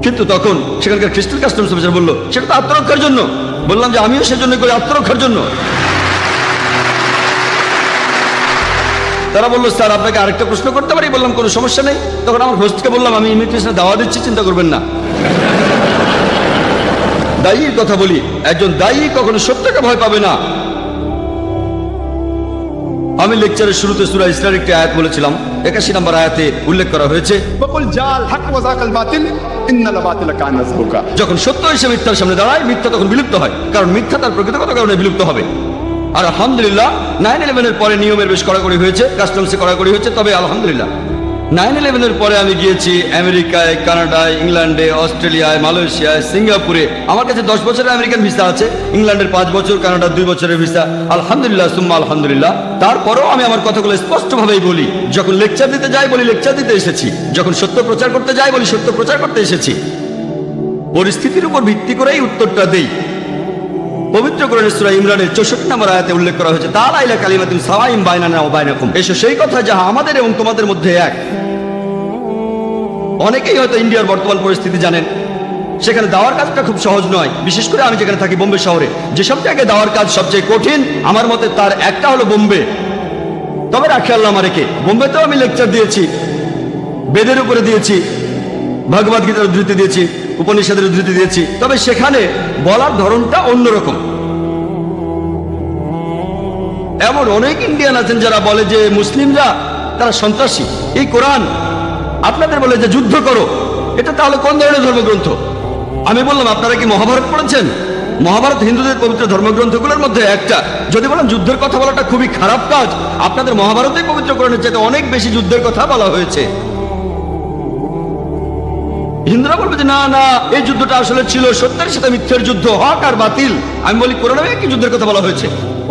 কিন্তু তখন সেখানকার খ্রিস্টান কাস্টমস অফিসার বলল, সেটা তো আত্মরক্ষার জন্য। বললাম যে আমিও সেজন্য করি, আত্মরক্ষার জন্য। তারা বললো, স্যার আপনাকে আরেকটা প্রশ্ন করতে পারি? বললাম কোনো সমস্যা নেই। তখন আমার হোস্টকে বললাম, আমি ইমিগ্রেশনে দাওয়া দিচ্ছি, চিন্তা করবেন না। দায়ীর কথা বলি, একজন দায়ী কখনো সত্যকে ভয় পাবে না। আমি লেকচারের শুরুতে সূরা ইসরার একটি আয়াত বলেছিলাম, 81 নম্বর আয়াতে উল্লেখ করা হয়েছে, বকুল জাল হক ওয়া যাকাল বাতিল ইন্নাল বাতিলা কানা যাহুকা। যখন সত্য এসে মিথ্যার সামনে দাঁড়ায়, মিথ্যা তখন বিলুপ্ত হয়, কারণ মিথ্যা তার প্রকৃতিগত কারণে বিলুপ্ত হবে। আর আলহামদুলিল্লাহ 9/11-এর পরে নিয়মের বেশ কড়াকড়ি হয়েছে, কাস্টমসে কড়াকড়ি হয়েছে। তবে আলহামদুলিল্লাহ 9/11-এর পরে আমি গিয়েছি আমেরিকায়, কানাডায়, ইংল্যান্ডে, অস্ট্রেলিয়ায়, মালয়েশিয়ায়, সিঙ্গাপুরে। আমার কাছে 10 বছরের আমেরিকান ভিসা আছে, ইংল্যান্ডের 5 বছর, কানাডার 2 বছরের ভিসা। আলহামদুলিল্লাহ সুম্মা আলহামদুলিল্লাহ। তারপরেও আমি আমার কথাগুলো স্পষ্টভাবেই বলি। যখন লেকচার দিতে যাই বলি লেকচার দিতে এসেছি, যখন সত্য প্রচার করতে যাই বলি সত্য প্রচার করতে এসেছি। পরিস্থিতির উপর ভিত্তি করেই উত্তরটা দেই। পবিত্র কোরআনের সূরা ইমরানের 64 নম্বর আয়াতে উল্লেখ করা হয়েছে, তাআলা ইলা কালিমাতুন সাওয়াইন বাইনানা ওয়া বাইনাকুম। এসো সেই কথা যাহা আমাদের এবং তোমাদের মধ্যে এক। অনেকেই হয়তো ইন্ডিয়ার বর্তমান পরিস্থিতি জানেন, সেখানে দাওয়ার কাজটা খুব সহজ নয়। বিশেষ করে আমি যেখানে থাকি বোম্বে শহরে, যেসব জায়গায় দাওয়ার কাজ সবচেয়ে কঠিন আমার মতে তার একটা হলো বোম্বে। তবে রাখে আল্লাহ আমাকে, বোম্বেতেও আমি লেকচার দিয়েছি, বেদের উপরে দিয়েছি, ভগবদ গীতার উদ্ধৃতি দিয়েছি, উপনিষদের উদ্ধৃতি দিয়েছি। তবে সেখানে বলার ধরনটা অন্যরকম। এমন অনেক ইন্ডিয়ান আছেন যারা বলে যে মুসলিমরা তারা সন্ত্রাসী। এই কোরআন আপনাদের বলে যে যুদ্ধ করো, এটা তাহলে কোন ধরনের ধর্মগ্রন্থ? আমি বললাম, আপনারা কি মহাভারত পড়েছেন? মহাভারত হিন্দুদের পবিত্র ধর্মগ্রন্থগুলোর মধ্যে একটা। যদি বলেন যুদ্ধের কথা বলাটা খুবই খারাপ কাজ, আপনাদের মহাভারতেই পবিত্র কোরআনের চাইতে অনেক বেশি যুদ্ধের কথা বলা হয়েছে। হিন্দুরা বলবে যে না না, এই যুদ্ধটা আসলে ছিল সত্যের সাথে মিথ্যের যুদ্ধ, হক আর বাতিল। আমি বলি কোরআনে কি যুদ্ধের কথা বলা হয়েছে?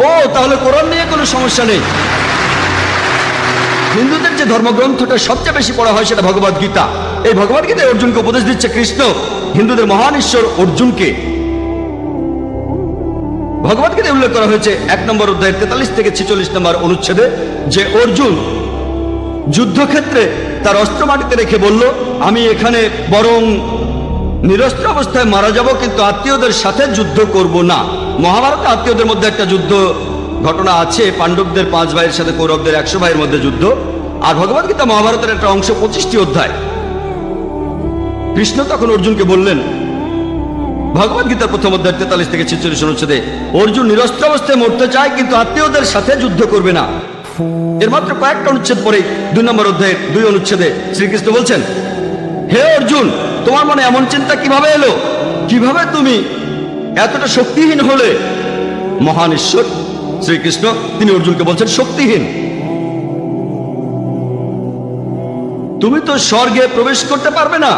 ও, তাহলে কোরআন নিয়ে কোনো সমস্যা নেই। হিন্দুদের যে ধর্মগ্রন্থটা সবচেয়ে বেশি পড়া হয় সেটা ভগবদ গীতা। এই ভগবদ গীতায় অর্জুনকে উপদেশ দিচ্ছে কৃষ্ণ, হিন্দুদের মহান ঈশ্বর অর্জুনকে। ভগবদ গীতায় উল্লেখ করা হয়েছে 1 নম্বর অধ্যায়ের 43 থেকে 46 নম্বর অনুচ্ছেদে যে অর্জুন যুদ্ধক্ষেত্রে তার অস্ত্র মাটিতে রেখে বলল, আমি এখানে বরং নিরস্ত্র অবস্থায় মারা যাব, কিন্তু আত্মীয়দের সাথে যুদ্ধ করব না। মহাভারতে আত্মীয়দের মধ্যে একটা যুদ্ধ ঘটনা আছে, পাণ্ডবদের 5 ভাইয়ের সাথে কৌরবদের 100 ভাইয়ের মধ্যে যুদ্ধ। আর ভগবদ গীতা মহাভারতের একটা অংশ, 25টি অধ্যায়। কৃষ্ণ তখন অর্জুনকে বললেন, ভগবদ গীতার প্রথম অধ্যায় 43 থেকে 46 অনুচ্ছেদে, অর্জুন নিরস্ত্র অবস্থায় মরতে চায় কিন্তু আত্মীয়দের সাথে যুদ্ধ করবে না। এর মাত্র কয়েকটা অনুচ্ছেদ পরে 2 নম্বর অধ্যায়ের 2 অনুচ্ছেদে শ্রীকৃষ্ণ বলছেন, হে অর্জুন, তোমার মনে এমন চিন্তা কিভাবে এলো? কিভাবে তুমি এতটা শক্তিহীন হলে? মহান ঈশ্বর শ্রীকৃষ্ণ তিনি অর্জুনকে বলছেন শক্তিহীন। তুমি তো স্বর্গে প্রবেশ করতে পারবে না।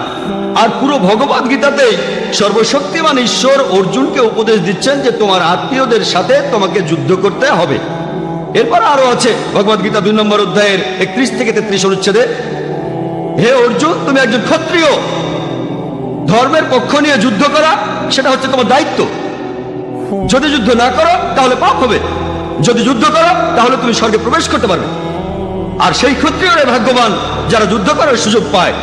আর পুরো ভগবদ গীতাতেই সর্বশক্তিমান ঈশ্বর অর্জুনকে উপদেশ দিচ্ছেন যে তোমার আত্মীয়দের সাথে তোমাকে যুদ্ধ করতে হবে। এরপর আরো আছে ভগবদ গীতা 2 নম্বর অধ্যায়ের 31 থেকে 33 অনুচ্ছেদে, হে অর্জুন, তুমি একজন ক্ষত্রিয়, ধর্মের পক্ষ নিয়ে যুদ্ধ করা সেটা হচ্ছে তোমার দায়িত্ব। যদি যুদ্ধ না করো তাহলে পাপ হবে, যদি যুদ্ধ করো তাহলে তুমি স্বর্গে প্রবেশ করতে পারবে। আর সেই ক্ষত্রিয়রা ভাগ্যবান যারা যুদ্ধ করার সুযোগ পায়।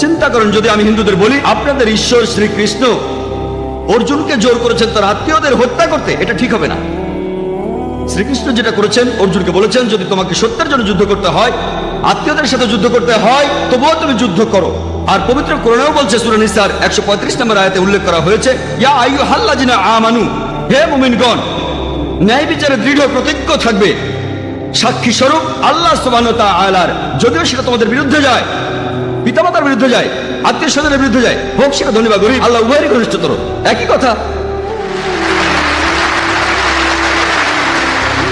চিন্তা করেন, যদি আমি হিন্দুদের বলি আপনাদের ঈশ্বর শ্রীকৃষ্ণ অর্জুনকে জোর করেছেন তার আত্মীয়দের হত্যা করতে, এটা ঠিক হবে না। শ্রীকৃষ্ণ যেটা করেছেন, অর্জুনকে বলেছেন যদি তোমাকে সত্যের জন্য যুদ্ধ করতে হয়, আত্মীয়দের সাথে যুদ্ধ করতে হয়, তবুও তুমি যুদ্ধ করো। আর পবিত্র কোরআনেও বলছে, সূরা নিসার 135 নম্বর আয়াতে উল্লেখ করা হয়েছে, ইয়া আইয়ুহাল্লাযিনা আমানু, হে মুমিনগণ, ন্যায় বিচারে দৃঢ় প্রতিজ্ঞ থাকবে, সাক্ষী স্বরূপ আল্লাহ সুবহানাহু ওয়া তাআলার, যদিও সেটা তোমাদের বিরুদ্ধে যায়, পিতামাতার বিরুদ্ধে যায়, আত্মীয় স্বজনের বিরুদ্ধে যায়, হোক সেটা ধনী বা গরিব, আল্লাহ উভয়েরই ঘনিষ্ঠতর। একই কথা।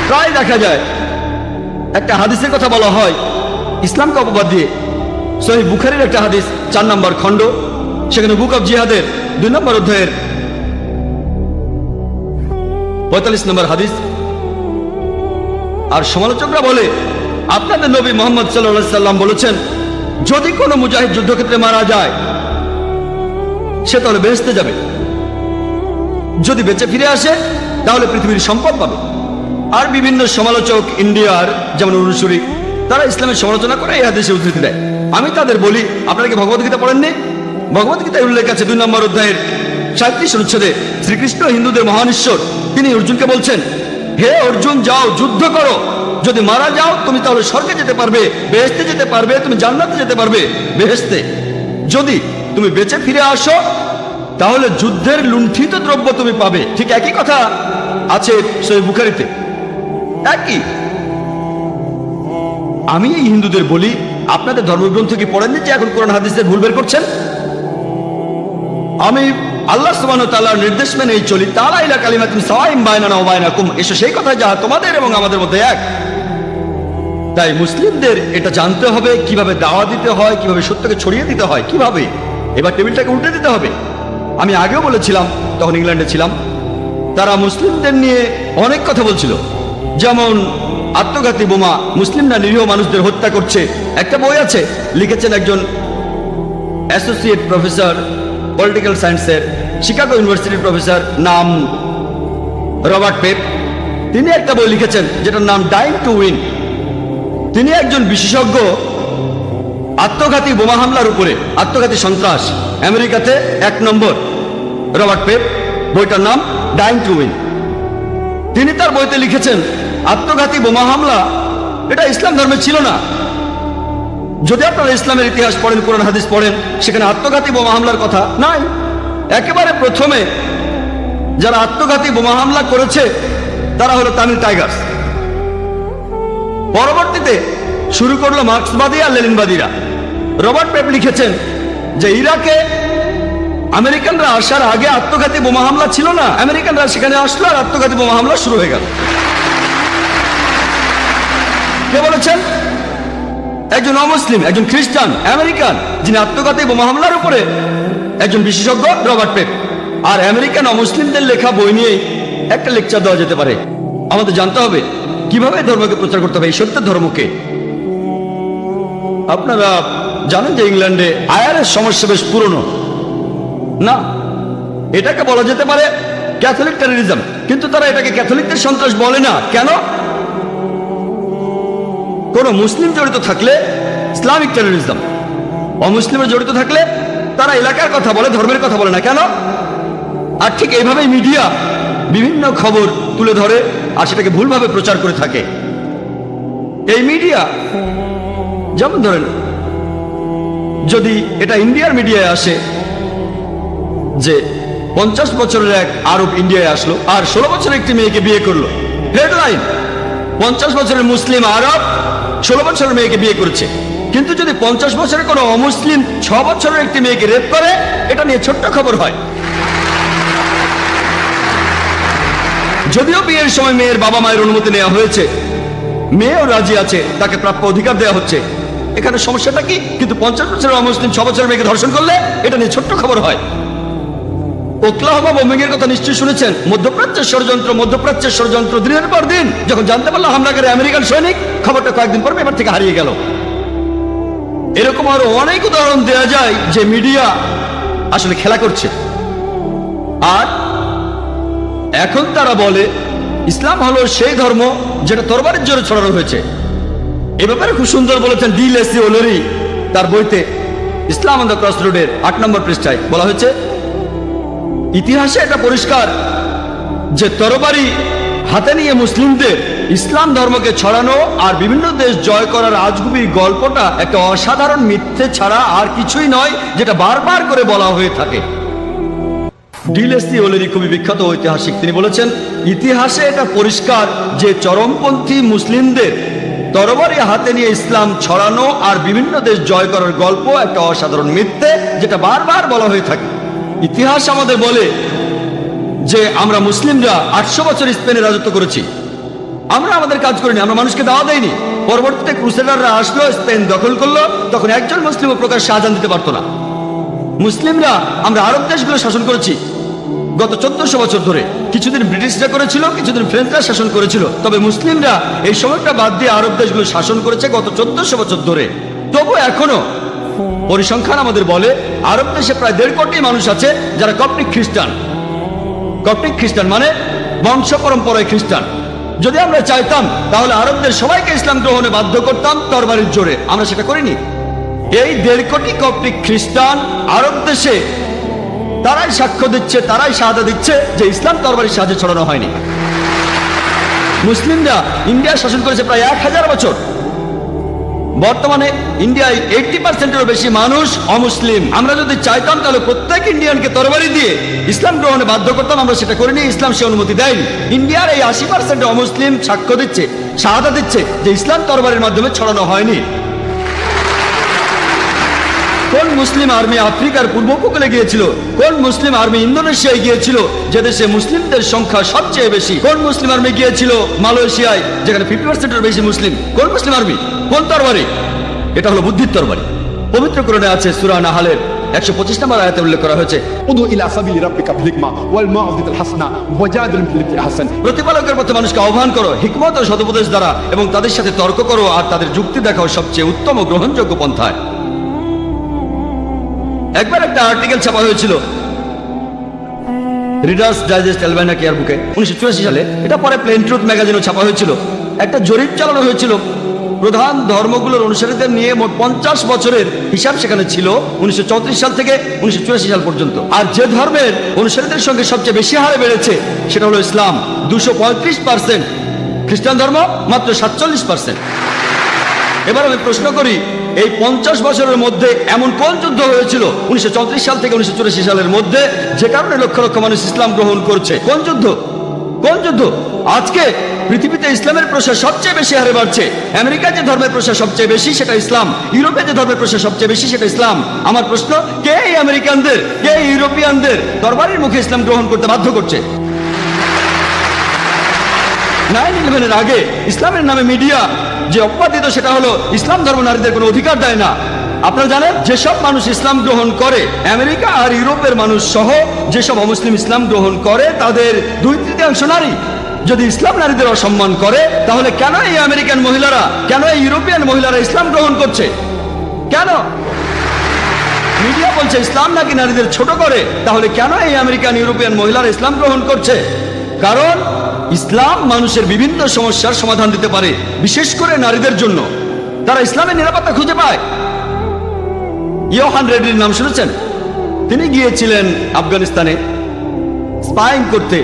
প্রায় দেখা যায় একটা হাদিসের কথা বলা হয় ইসলামকে অপবাদ দিয়ে। সহিহ বুখারীর একটা হাদিস 4 নম্বর খণ্ড, সেখানে বুক অফ জিহাদের 2 নম্বর অধ্যায়ের 45 নম্বর হাদিস। আর সমালোচকরা বলে, আপনাদের নবী মুহাম্মদ সাল্লাল্লাহু আলাইহি সাল্লাম বলেছেন, যদি কোনো মুজাহিদ যুদ্ধক্ষেত্রে মারা যায় সে তাহলে বেহেশতে যাবে, যদি বেঁচে ফিরে আসে তাহলে পৃথিবীর সম্পদ পাবে। আর বিভিন্ন সমালোচক ইন্ডিয়ার, যেমন অনুসরী, তারা ইসলামের সমালোচনা করে এই হাদিসে উদ্ধৃতি দেয়। আমি তাদের বলি, আপনারা কি ভগবদ গীতা পড়েননি? ভগবদ গীতায় উল্লেখ আছে 2 নম্বর অধ্যায়ের 37 অনুচ্ছেদে, শ্রীকৃষ্ণ হিন্দুদের মহান ঈশ্বর তিনি অর্জুনকে বলছেন, হে অর্জুন, যাও যুদ্ধ করো, যদি মারা যাও তুমি তাহলে স্বর্গে যেতে পারবে, বেহেশতে যেতে পারবে, তুমি জান্নাতে যেতে পারবে, বেহেশতে। যদি তুমি বেঁচে ফিরে আসো তাহলে যুদ্ধের লুণ্ঠিত দ্রব্য তুমি পাবে। ঠিক একই কথা আছে সহিহ বুখারীতে, একই। আমি এই হিন্দুদের বলি, আপনাদের ধর্মগ্রন্থ কি পড়েননি যে এখন কোরআন হাদিসের ভুল বের করছেন? আমি আল্লাহ সুবহানাহু ওয়া তাআলার নির্দেশ মেনেই চলি, তাআলা ইলা কালিমাতুন সাওয়াইন বাইনানা ওয়া বাইনাকুম, এসো সেই কথা যা তোমাদের এবং আমাদের মধ্যে এক। তাই মুসলিমদের এটা জানতে হবে কিভাবে দাওয়া দিতে হয়, কিভাবে সত্যকে ছড়িয়ে দিতে হয়, কিভাবে। এবার টেবিলটাকে উল্টে দিতে হবে। আমি আগেও বলেছিলাম, তখন ইংল্যান্ডে ছিলাম, তারা মুসলিমদের নিয়ে অনেক কথা বলছিল, যেমন আত্মঘাতী বোমা, মুসলিমরা নিরীহ মানুষদের হত্যা করছে। একটা বই আছে, লিখেছেন একজন অ্যাসোসিয়েট প্রফেসর পলিটিক্যাল সায়েন্সের, শিকাগো ইউনিভার্সিটির প্রফেসর, নাম রবার্ট পেপ। তিনি একটা বই লিখেছেন যেটার নাম ডাইং টু উইন। তিনি একজন বিশেষজ্ঞ আত্মঘাতী বোমা হামলার উপরে, আত্মঘাতী সন্ত্রাস আমেরিকাতে 1 নম্বর, রবার্ট পেপ। বইটার নাম ডাইং টু উইন। তিনি তার বইতে লিখেছেন, আত্মঘাতী বোমা হামলা এটা ইসলাম ধর্মে ছিল না। যদি আপনারা ইসলামের ইতিহাস পড়েন, কোরআন হাদিস পড়েন, সেখানে আত্মঘাতী বোমা হামলার কথা নাই। একেবারে প্রথমে যারা আত্মঘাতী বোমা হামলা করেছে তারা হলো তামিল টাইগার্স। পরবর্তীতে শুরু করলো মার্ক্সবাদী আর লেনিনবাদীরা। রবার্ট পেপ লিখেছেন যে ইরাকে আমেরিকানরা আসার আগে আত্মঘাতী বোমা হামলা ছিল না, আমেরিকানরা সেখানে আসলো আর আত্মঘাতী বোমা হামলা শুরু হয়ে গেল। কে বলেছেন? একজন অমুসলিম, একজন খ্রিস্টান আমেরিকান, যিনি আত্মঘাতী বোমা হামলার উপরে একজন বিশেষজ্ঞ, রবার্ট পেপ। আর আমেরিকান অমুসলিমদের লেখা বই নিয়েই একটা লেকচার দেওয়া যেতে পারে। আমাদের জানতে হবে কিভাবে ধর্মকে প্রচার করতে হবে, এই সত্যের ধর্মকে। আপনারা জানেন যে ইংল্যান্ডে আয়ারের সমস্যা বেশ পুরনো না, এটাকে বলা যেতে পারে ক্যাথলিক টেররিজম, কিন্তু তারা এটাকে ক্যাথলিকদের সন্ত্রাস বলে না। কেন? কোন মুসলিম জড়িত থাকলে ইসলামিক টেররিজম, অমুসলিমরা জড়িত থাকলে তারা এলাকার কথা বলে, ধর্মের কথা বলে না। কেন? আর ঠিক এইভাবেই মিডিয়া বিভিন্ন খবর তুলে ধরে আর সেটাকে ভুলভাবে প্রচার করে থাকে। এই মিডিয়া, যেমন ধরেন যদি এটা ইন্ডিয়ার মিডিয়ায় আসে যে 50 বছরের এক আরব ইন্ডিয়ায় আসলো আর 16 বছরের একটি মেয়েকে বিয়ে করলো, হেডলাইন 50 বছরের মুসলিম আরব 16 বছরের মেয়েকে বিয়ে করেছে। কিন্তু যদি 50 বছরের কোনো অমুসলিম 6 বছরের একটি মেয়েকে রেপ করে, এটা নিয়ে ছোট্ট খবর হয়। যদিও বিয়ের সময় মেয়ের বাবা মায়ের অনুমতি নেওয়া হয়েছে, মেয়েও রাজি আছে, তাকে প্রাপ্য অধিকার দেওয়া হচ্ছে, এখানে সমস্যাটা কি? কিন্তু 50 বছরের অমুসলিম 6 বছরের মেয়েকে ধর্ষণ করলে এটা নিয়ে ছোট্ট খবর হয়। ওকলাহোমা বোমিং এর কথা নিশ্চয়ই শুনেছেন। মধ্যপ্রাচ্যের ষড়যন্ত্র দিনের পর দিন। যখন জানতে পারলো হামলাকারী আমেরিকান সৈনিক, খবরটা কয়েকদিন পর পেপার থেকে হারিয়ে গেল। এরকম আরো অনেক উদাহরণ দেওয়া যায় যে মিডিয়া আসলে খেলা করছে। আর এখন তারা বলে ইসলাম হলো সেই ধর্ম যেটা তরবারির জোরে ছড়ানো হয়েছে। এ ব্যাপারে খুব সুন্দর বলেছেন ডি লেসি ওলেরি তার বইতে ইসলাম অন দ্য ক্রস রোডের 8 নম্বর পৃষ্ঠায়। বলা হয়েছে ইতিহাসে এটা পরিষ্কার যে তরবারি হাতে নিয়ে মুসলিমদের ইসলাম ধর্মকে ছড়ানো আর বিভিন্ন দেশ জয় করার আজগুবি গল্পটা একটা অসাধারণ মিথ্যে ছাড়া আর কিছুই নয়, যেটা বারবার করে বলা হয়ে থাকে। ডি লেসি ওলেরি খুবই বিখ্যাত ঐতিহাসিক। তিনি বলেছেন ইতিহাসে এটা পরিষ্কার যে চরমপন্থী মুসলিমদের তরবারি হাতে নিয়ে ইসলাম ছড়ানো আর বিভিন্ন দেশ জয় করার গল্প একটা অসাধারণ মিথ্যে, যেটা বারবার বলা হয়ে থাকে। ইতিহাস আমাদের বলে যে আমরা মুসলিমরা 800 বছর স্পেনে রাজত্ব করেছি। আমরা আমাদের কাজ করিনি, আমরা মানুষকে দাওয়া দেয়নি। পরবর্তীতে ক্রুসেডাররা আসলো, স্পেন দখল করলো, তখন একজন মুসলিমও প্রকাশ্যে আযান দিতে পারতো না। মুসলিমরা আমরা আরব দেশগুলো শাসন করেছি গত 1400 বছর ধরে। কিছুদিন ব্রিটিশরা করেছিল, কিছুদিন ফ্রেঞ্চরা শাসন করেছিল, তবে মুসলিমরা এই সময়টা বাদ দিয়ে আরব দেশগুলো শাসন করেছে গত 1400 বছর ধরে। তবু এখনো পরিসংখ্যান আমাদের বলে আরব দেশে প্রায় 1.5 কোটি মানুষ আছে যারা কপ্টিক খ্রিস্টান। কপ্টিক খ্রিস্টান মানে বংশ পরম্পরায় খ্রিস্টান। যদি আমরা চাইতাম তাহলে আরবদের সবাইকে ইসলাম গ্রহণে বাধ্য করতাম তরবারির জোরে। আমরা সেটা করিনি। এই 1.5 কোটি কপ্টিক খ্রিস্টান আরব দেশে তারাই সাক্ষ্য দিচ্ছে, তারাই শাহাদা দিচ্ছে যে ইসলাম তরবারির সাহায্যে ছড়ানো হয়নি। মুসলিমরা ইন্ডিয়া শাসন করেছে প্রায় 1000 বছর। বর্তমানে ইন্ডিয়ায় 80%-এরও বেশি মানুষ অমুসলিম। আমরা যদি চাইতাম তাহলে প্রত্যেক ইন্ডিয়ানকে তরবারি দিয়ে ইসলাম গ্রহণে বাধ্য করতাম। আমরা সেটা করিনি, ইসলাম সে অনুমতি দেয়নি। ইন্ডিয়ার এই 80% অমুসলিম সাক্ষ্য দিচ্ছে, শাহাদা দিচ্ছে যে ইসলাম তরবারির মাধ্যমে ছড়ানো হয়নি। কোন মুসলিম আর্মি আফ্রিকার পূর্ব উপকূলে গিয়েছিল? কোন মুসলিম আর্মি ইন্দোনেশিয়ায় গিয়েছিল, যে দেশে মুসলিমদের সংখ্যা সবচেয়ে বেশি? কোন মুসলিম আর্মি গিয়েছিল মালয়েশিয়ায়, যেখানে 50%-এর বেশি মুসলিম? কোন মুসলিম আর্মি? কোন তরবারি? এটা হলো বুদ্ধির তরবারি। পবিত্র কোরআনে আছে সূরা নাহালের 125 নম্বর আয়াতে উল্লেখ করা হয়েছে উদু ইলা সাবিলি রাব্বিকা বিল হিকমা ওয়াল মাউযিজাতিল হাসানা ওয়াজাদিলহুম বিল্লাতি আহসান। প্রতিপালকের পথে মানুষকে আহ্বান করো হিকমত ও সদুপদেশ দ্বারা, এবং তাদের সাথে তর্ক করো আর তাদের যুক্তি দেখাও সবচেয়ে উত্তম ও গ্রহণযোগ্য পন্থায়। একবার একটা আর্টিকেল ছাপা হয়েছিল রিডার্স ডাইজেস্ট অ্যালবাইনা কেয়ার বুকে 1984 সালে। এটা পরে প্লেন ট্রুথ ম্যাগাজিনও ছাপা হয়েছিল। একটা জরিপ চালানো হয়েছিল প্রধান ধর্মগুলোর অনুসারীদের নিয়ে। মোট 50 বছরের হিসাব সেখানে ছিল 1934 সাল থেকে 1984 সাল পর্যন্ত। আর যে ধর্মের অনুসারীদের সঙ্গে সবচেয়ে বেশি হারে বেড়েছে সেটা হলো ইসলাম, 235%। খ্রিস্টান ধর্ম মাত্র 47%। এবার আমি প্রশ্ন করি, এই 50 বছরের মধ্যে এমন কোন যুদ্ধ হয়েছিল 1934 সাল থেকে 1984 সালের মধ্যে যে কারণে লক্ষ লক্ষ মানুষ ইসলাম গ্রহণ করছে? কোন যুদ্ধ? কোন যুদ্ধ? আজকে পৃথিবীতে ইসলামের প্রসার সবচেয়ে বেশি হারে বাড়ছে। আমেরিকায় যে ধর্মের প্রসার সবচেয়ে বেশি সেটা ইসলাম, ইউরোপে যে ধর্মের প্রসার সবচেয়ে বেশি সেটা ইসলাম। আমার প্রশ্ন, কে এই আমেরিকানদের, কে ইউরোপিয়ানদের তরবারির মুখে ইসলাম গ্রহণ করতে বাধ্য করছে? 9/11-এর আগে ইসলামের নামে মিডিয়া যে অপবাদ দিত সেটা হলো ইসলাম ধর্ম নারীদের কোনো অধিকার দেয় না। আপনারা জানেন যেসব মানুষ ইসলাম গ্রহণ করে, আমেরিকা আর ইউরোপের মানুষ সহ যেসব অমুসলিম ইসলাম গ্রহণ করে, তাদের 2/3 নারী। যদি ইসলাম নারীদের অসম্মান করে, তাহলে কেন এই আমেরিকান মহিলারা, কেন এই ইউরোপিয়ান মহিলারা ইসলাম গ্রহণ করছে? কেন? মিডিয়া বলছে ইসলাম নাকি নারীদের ছোট করে, তাহলে কেন এই আমেরিকান ইউরোপিয়ান মহিলারা ইসলাম গ্রহণ করছে? কারণ ইসলাম মানুষের বিভিন্ন সমস্যার সমাধান দিতে পারে, বিশেষ করে নারীদের জন্য। তারা ইসলামের নিরাপত্তা খুঁজে পায়। ইয়োহান রেডলির নাম শুনেছেন? তিনি গিয়েছিলেন আফগানিস্তানে স্পাইং করতে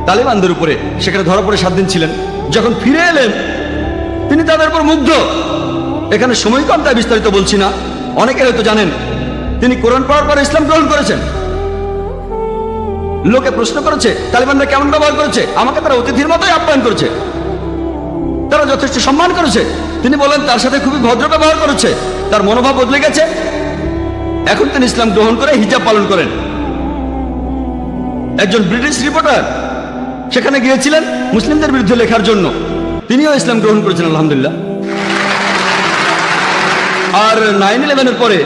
তালেবানদের উপরে, সেখানে ধরা পড়ে 7 দিন ছিলেন। যখন ফিরে এলেন তিনি তাদের উপর মুগ্ধ। এখানে সময় কম তাই বিস্তারিত বলছি না, অনেকে হয়তো জানেন তিনি কোরআন পড়ার পরে ইসলাম গ্রহণ করেছেন। লোকে প্রশ্ন করেছে তালেবানরা কেমন ব্যবহার করেছে, আমাকে তারা অতিথির মতোই আপ্যায়ন করেছে, তারা যথেষ্ট সম্মান করেছে। তিনি বলেন তার সাথে খুবই ভদ্র ব্যবহার করেছে, তার মনোভাব বদলে গেছে। এখন তিনি ইসলাম গ্রহণ করে হিজাব পালন করেন। একজন ব্রিটিশ রিপোর্টার সেখানে গিয়েছিলেন মুসলিমদের বিরুদ্ধে লেখার জন্য, তিনিও ইসলাম গ্রহণ করেছেন আলহামদুলিল্লাহ। আর 9/11-এর পরে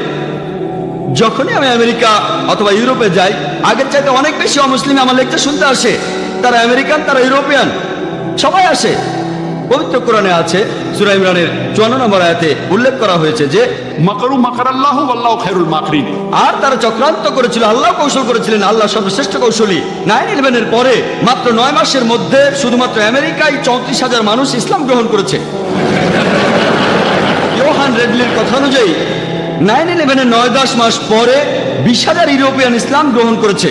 যখনই আমি আমেরিকা অথবা ইউরোপে যাই, আগের চাইতে অনেক বেশি অমুসলিম আমার লেকচার শুনতে আসে। তারা আমেরিকান, তারা ইউরোপিয়ান, সবাই আসে। পবিত্র কোরআনে আছে সূরা ইমরানের 54 নম্বর আয়াতে উল্লেখ করা হয়েছে যে মাকারু মাকারাল্লাহু ওয়াল্লাহু খায়রুল মাকিরিন। আর তারা চক্রান্ত করেছিল, আল্লাহ কৌশল করেছিলেন, আল্লাহ সর্বশ্রেষ্ঠ কৌশলী। 9/11-এর পরে মাত্র 9 মাসের মধ্যে শুধুমাত্র আমেরিকায় 34,000 মানুষ ইসলাম গ্রহণ করেছে। ইয়োহান রেডলির কথা অনুযায়ী 9/11-এর 9-10 মাস পরে 20,000 ইউরোপিয়ান ইসলাম গ্রহণ করেছে।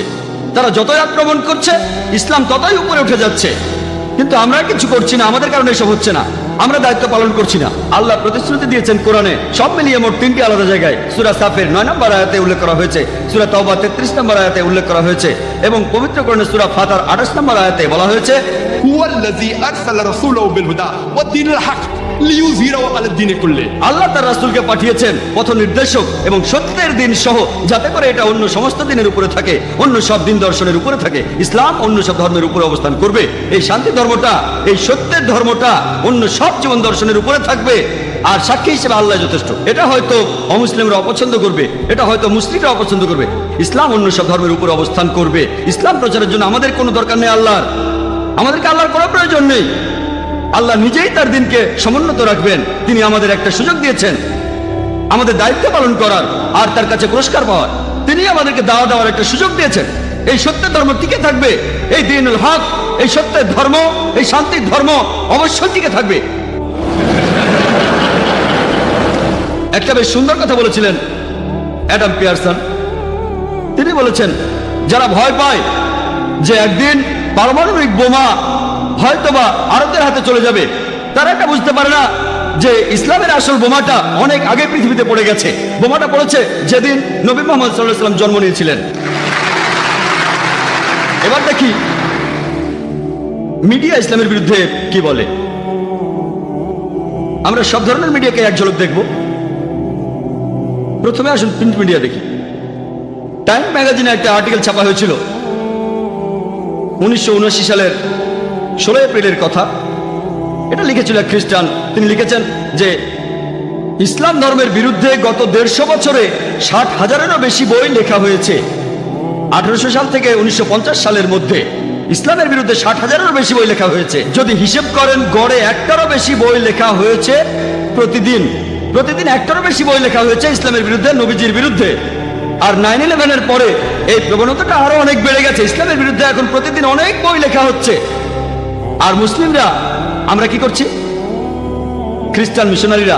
তারা যতই আক্রমণ করছে ইসলাম ততই উপরে উঠে যাচ্ছে, কিন্তু আমরা কিছু করছি না, আমাদের কারণে এসব হচ্ছে না, আমরা দায়িত্ব পালন করছি না। আল্লাহ প্রতিশ্রুতি দিয়েছেন কোরআনে, সব মিলিয়ে মোট 3টি আলাদা জায়গায়। সূরা সাফের 9 নম্বর আয়াতে উল্লেখ করা হয়েছে, সূরা তাওবা 33 নম্বর আয়াতে উল্লেখ করা হয়েছে, এবং পবিত্র কোরআনে সূরা ফাতার 28 নম্বর আয়াতে বলা হয়েছে হুয়াল্লাযী আরসালা রাসূলাহু বিল হুদা ওয়াদ দীনিল হক লিইয়ুযহিরাহু আলাদ দীনি কুল্লি। আল্লাহ তার রাসূলকে পাঠিয়েছেন পথ নির্দেশক এবং সত্যের দিন সহ, যাতে করে এটা অন্য সমস্ত দিনের উপরে থাকে, অন্য সব দিন দর্শনের উপরে থাকে। ইসলাম অন্য সব ধর্মের উপরে অবস্থান করবে। এই শান্তি ধর্মটা, এই সত্যের ধর্মটা অন্য সব জীবন দর্শনের উপরে থাকবে। আর সাক্ষী হিসেবে আল্লাহ যথেষ্ট। এটা হয়তো অমুসলিমরা অপছন্দ করবে, এটা হয়তো মুসলিমরা অপছন্দ করবে, ইসলাম অন্য সব ধর্মের উপরে অবস্থান করবে। ইসলাম প্রচারের জন্য আমাদের কোনো দরকার নেই আল্লাহর, আমাদেরকে আল্লাহর কোনো প্রয়োজন নেই। আল্লাহ নিজেই তার দিনকে সমুন্নত রাখবেন। তিনি আমাদের একটা সুযোগ দিয়েছেন আমাদের দায়িত্ব পালন করার আর তার কাছে পুরস্কার পাওয়ার। তিনি আমাদেরকে দাওয়া দেওয়ার একটা সুযোগ দিয়েছেন। এই সত্যের ধর্ম টিকে থাকবে, এই দ্বীনুল হক, এই সত্যের ধর্ম, এই শান্তির ধর্ম অবশ্যই টিকে থাকবে। একটা বেশ সুন্দর কথা বলেছিলেন অ্যাডাম পিয়ারসন। তিনি বলেছেন যারা ভয় পায় যে একদিন পারমাণবিক বোমা হয়তোবা আরবদের হাতে চলে যাবে, তারা এটা বুঝতে পারে না যে ইসলামের আসল বোমাটা অনেক আগে পৃথিবীতে পড়ে গেছে। বোমাটা পড়েছে যেদিন নবী মুহাম্মদ সাল্লাল্লাহু আলাইহি ওয়াসাল্লাম জন্ম নিয়েছিলেন। এবার দেখি মিডিয়া ইসলামের বিরুদ্ধে কি বলে। আমরা সব ধরনের মিডিয়াকে এক ঝলক দেখব। প্রথমে আসুন প্রিন্ট মিডিয়া দেখি। টাইম ম্যাগাজিনে একটা আর্টিকেল ছাপা হয়েছিল 1979 সালের 16 এপ্রিলের কথা। এটা লিখেছিল এক খ্রিস্টান। তিনি লিখেছেন যে ইসলাম ধর্মের বিরুদ্ধে গত 150 বছরে 60,000-এরও বেশি বই লেখা হয়েছে। 1800 সাল থেকে 1950 সালের মধ্যে ইসলামের বিরুদ্ধে 60,000-এরও বেশি বই লেখা হয়েছে। যদি হিসেব করেন গড়ে একটারও বেশি বই লেখা হয়েছে প্রতিদিন। প্রতিদিন একটারও বেশি বই লেখা হয়েছে ইসলামের বিরুদ্ধে, নবীজির বিরুদ্ধে। আর 9/11-এর পরে এই প্রবণতাটা আরো অনেক বেড়ে গেছে। ইসলামের বিরুদ্ধে এখন প্রতিদিন অনেক বই লেখা হচ্ছে। আর মুসলিমরা আমরা কি করছি? খ্রিস্টান মিশনারিরা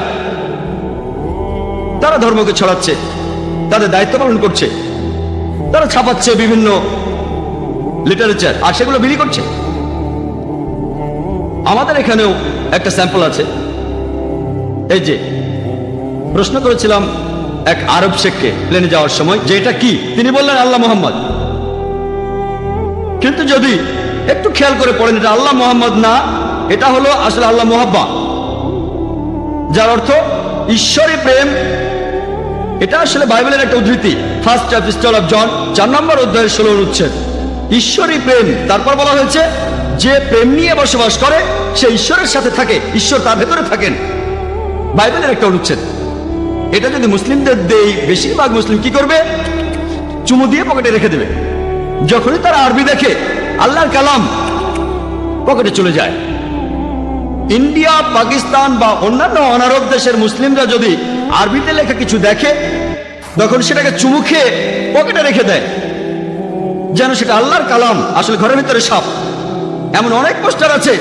তারা ধর্মকে ছড়াচ্ছে, তাদের দায়িত্ব পালন করছে, তারা ছাপাচ্ছে বিভিন্ন লিটারেচার আর সেগুলো বিলি করছে। আমাদের এখানেও একটা স্যাম্পল আছে। এই যে প্রশ্ন করেছিলাম এক আরব শেখকে প্লেনে যাওয়ার সময় যে এটা কি, তিনি বললেন আল্লাহ মোহাম্মদ। কিন্তু যদি একটু খেয়াল করে পড়েন এটা আল্লাহ মোহাম্মদ না, এটা হলো আসলে আল্লাহ মোহাব্বা, যার অর্থ ঈশ্বরী প্রেম। এটা আসলে বাইবেলের একটা উদ্ধৃতি, ফার্স্ট এপিস্টল অফ জন 4 নম্বর অধ্যায়ের 16 অনুচ্ছেদ। ঈশ্বরী প্রেম, তারপর বলা হয়েছে যে প্রেম নিয়ে বসবাস করে সে ঈশ্বরের সাথে থাকে, ঈশ্বর তার ভেতরে থাকেন। বাইবেলের একটা অনুচ্ছেদ। এটা যদি মুসলিমদের দেই, বেশিরভাগ মুসলিম কি করবে? চুমু দিয়ে পকেটে রেখে দেবে। যখনই তারা আরবি দেখে আল্লাহর কালাম পকেটে চলে যায়। ইন্ডিয়া, পাকিস্তান বা অন্যান্য অনারব দেশের মুসলিমরা যদি আরবিতে লেখা কিছু দেখে, তখন সেটাকে চুমু খেয়ে পকেটে রেখে দেয়, যেন সেটা আল্লাহর কালাম, আসলে ঘরের ভিতরে সাপ। এমন অনেক পোস্টার আছে,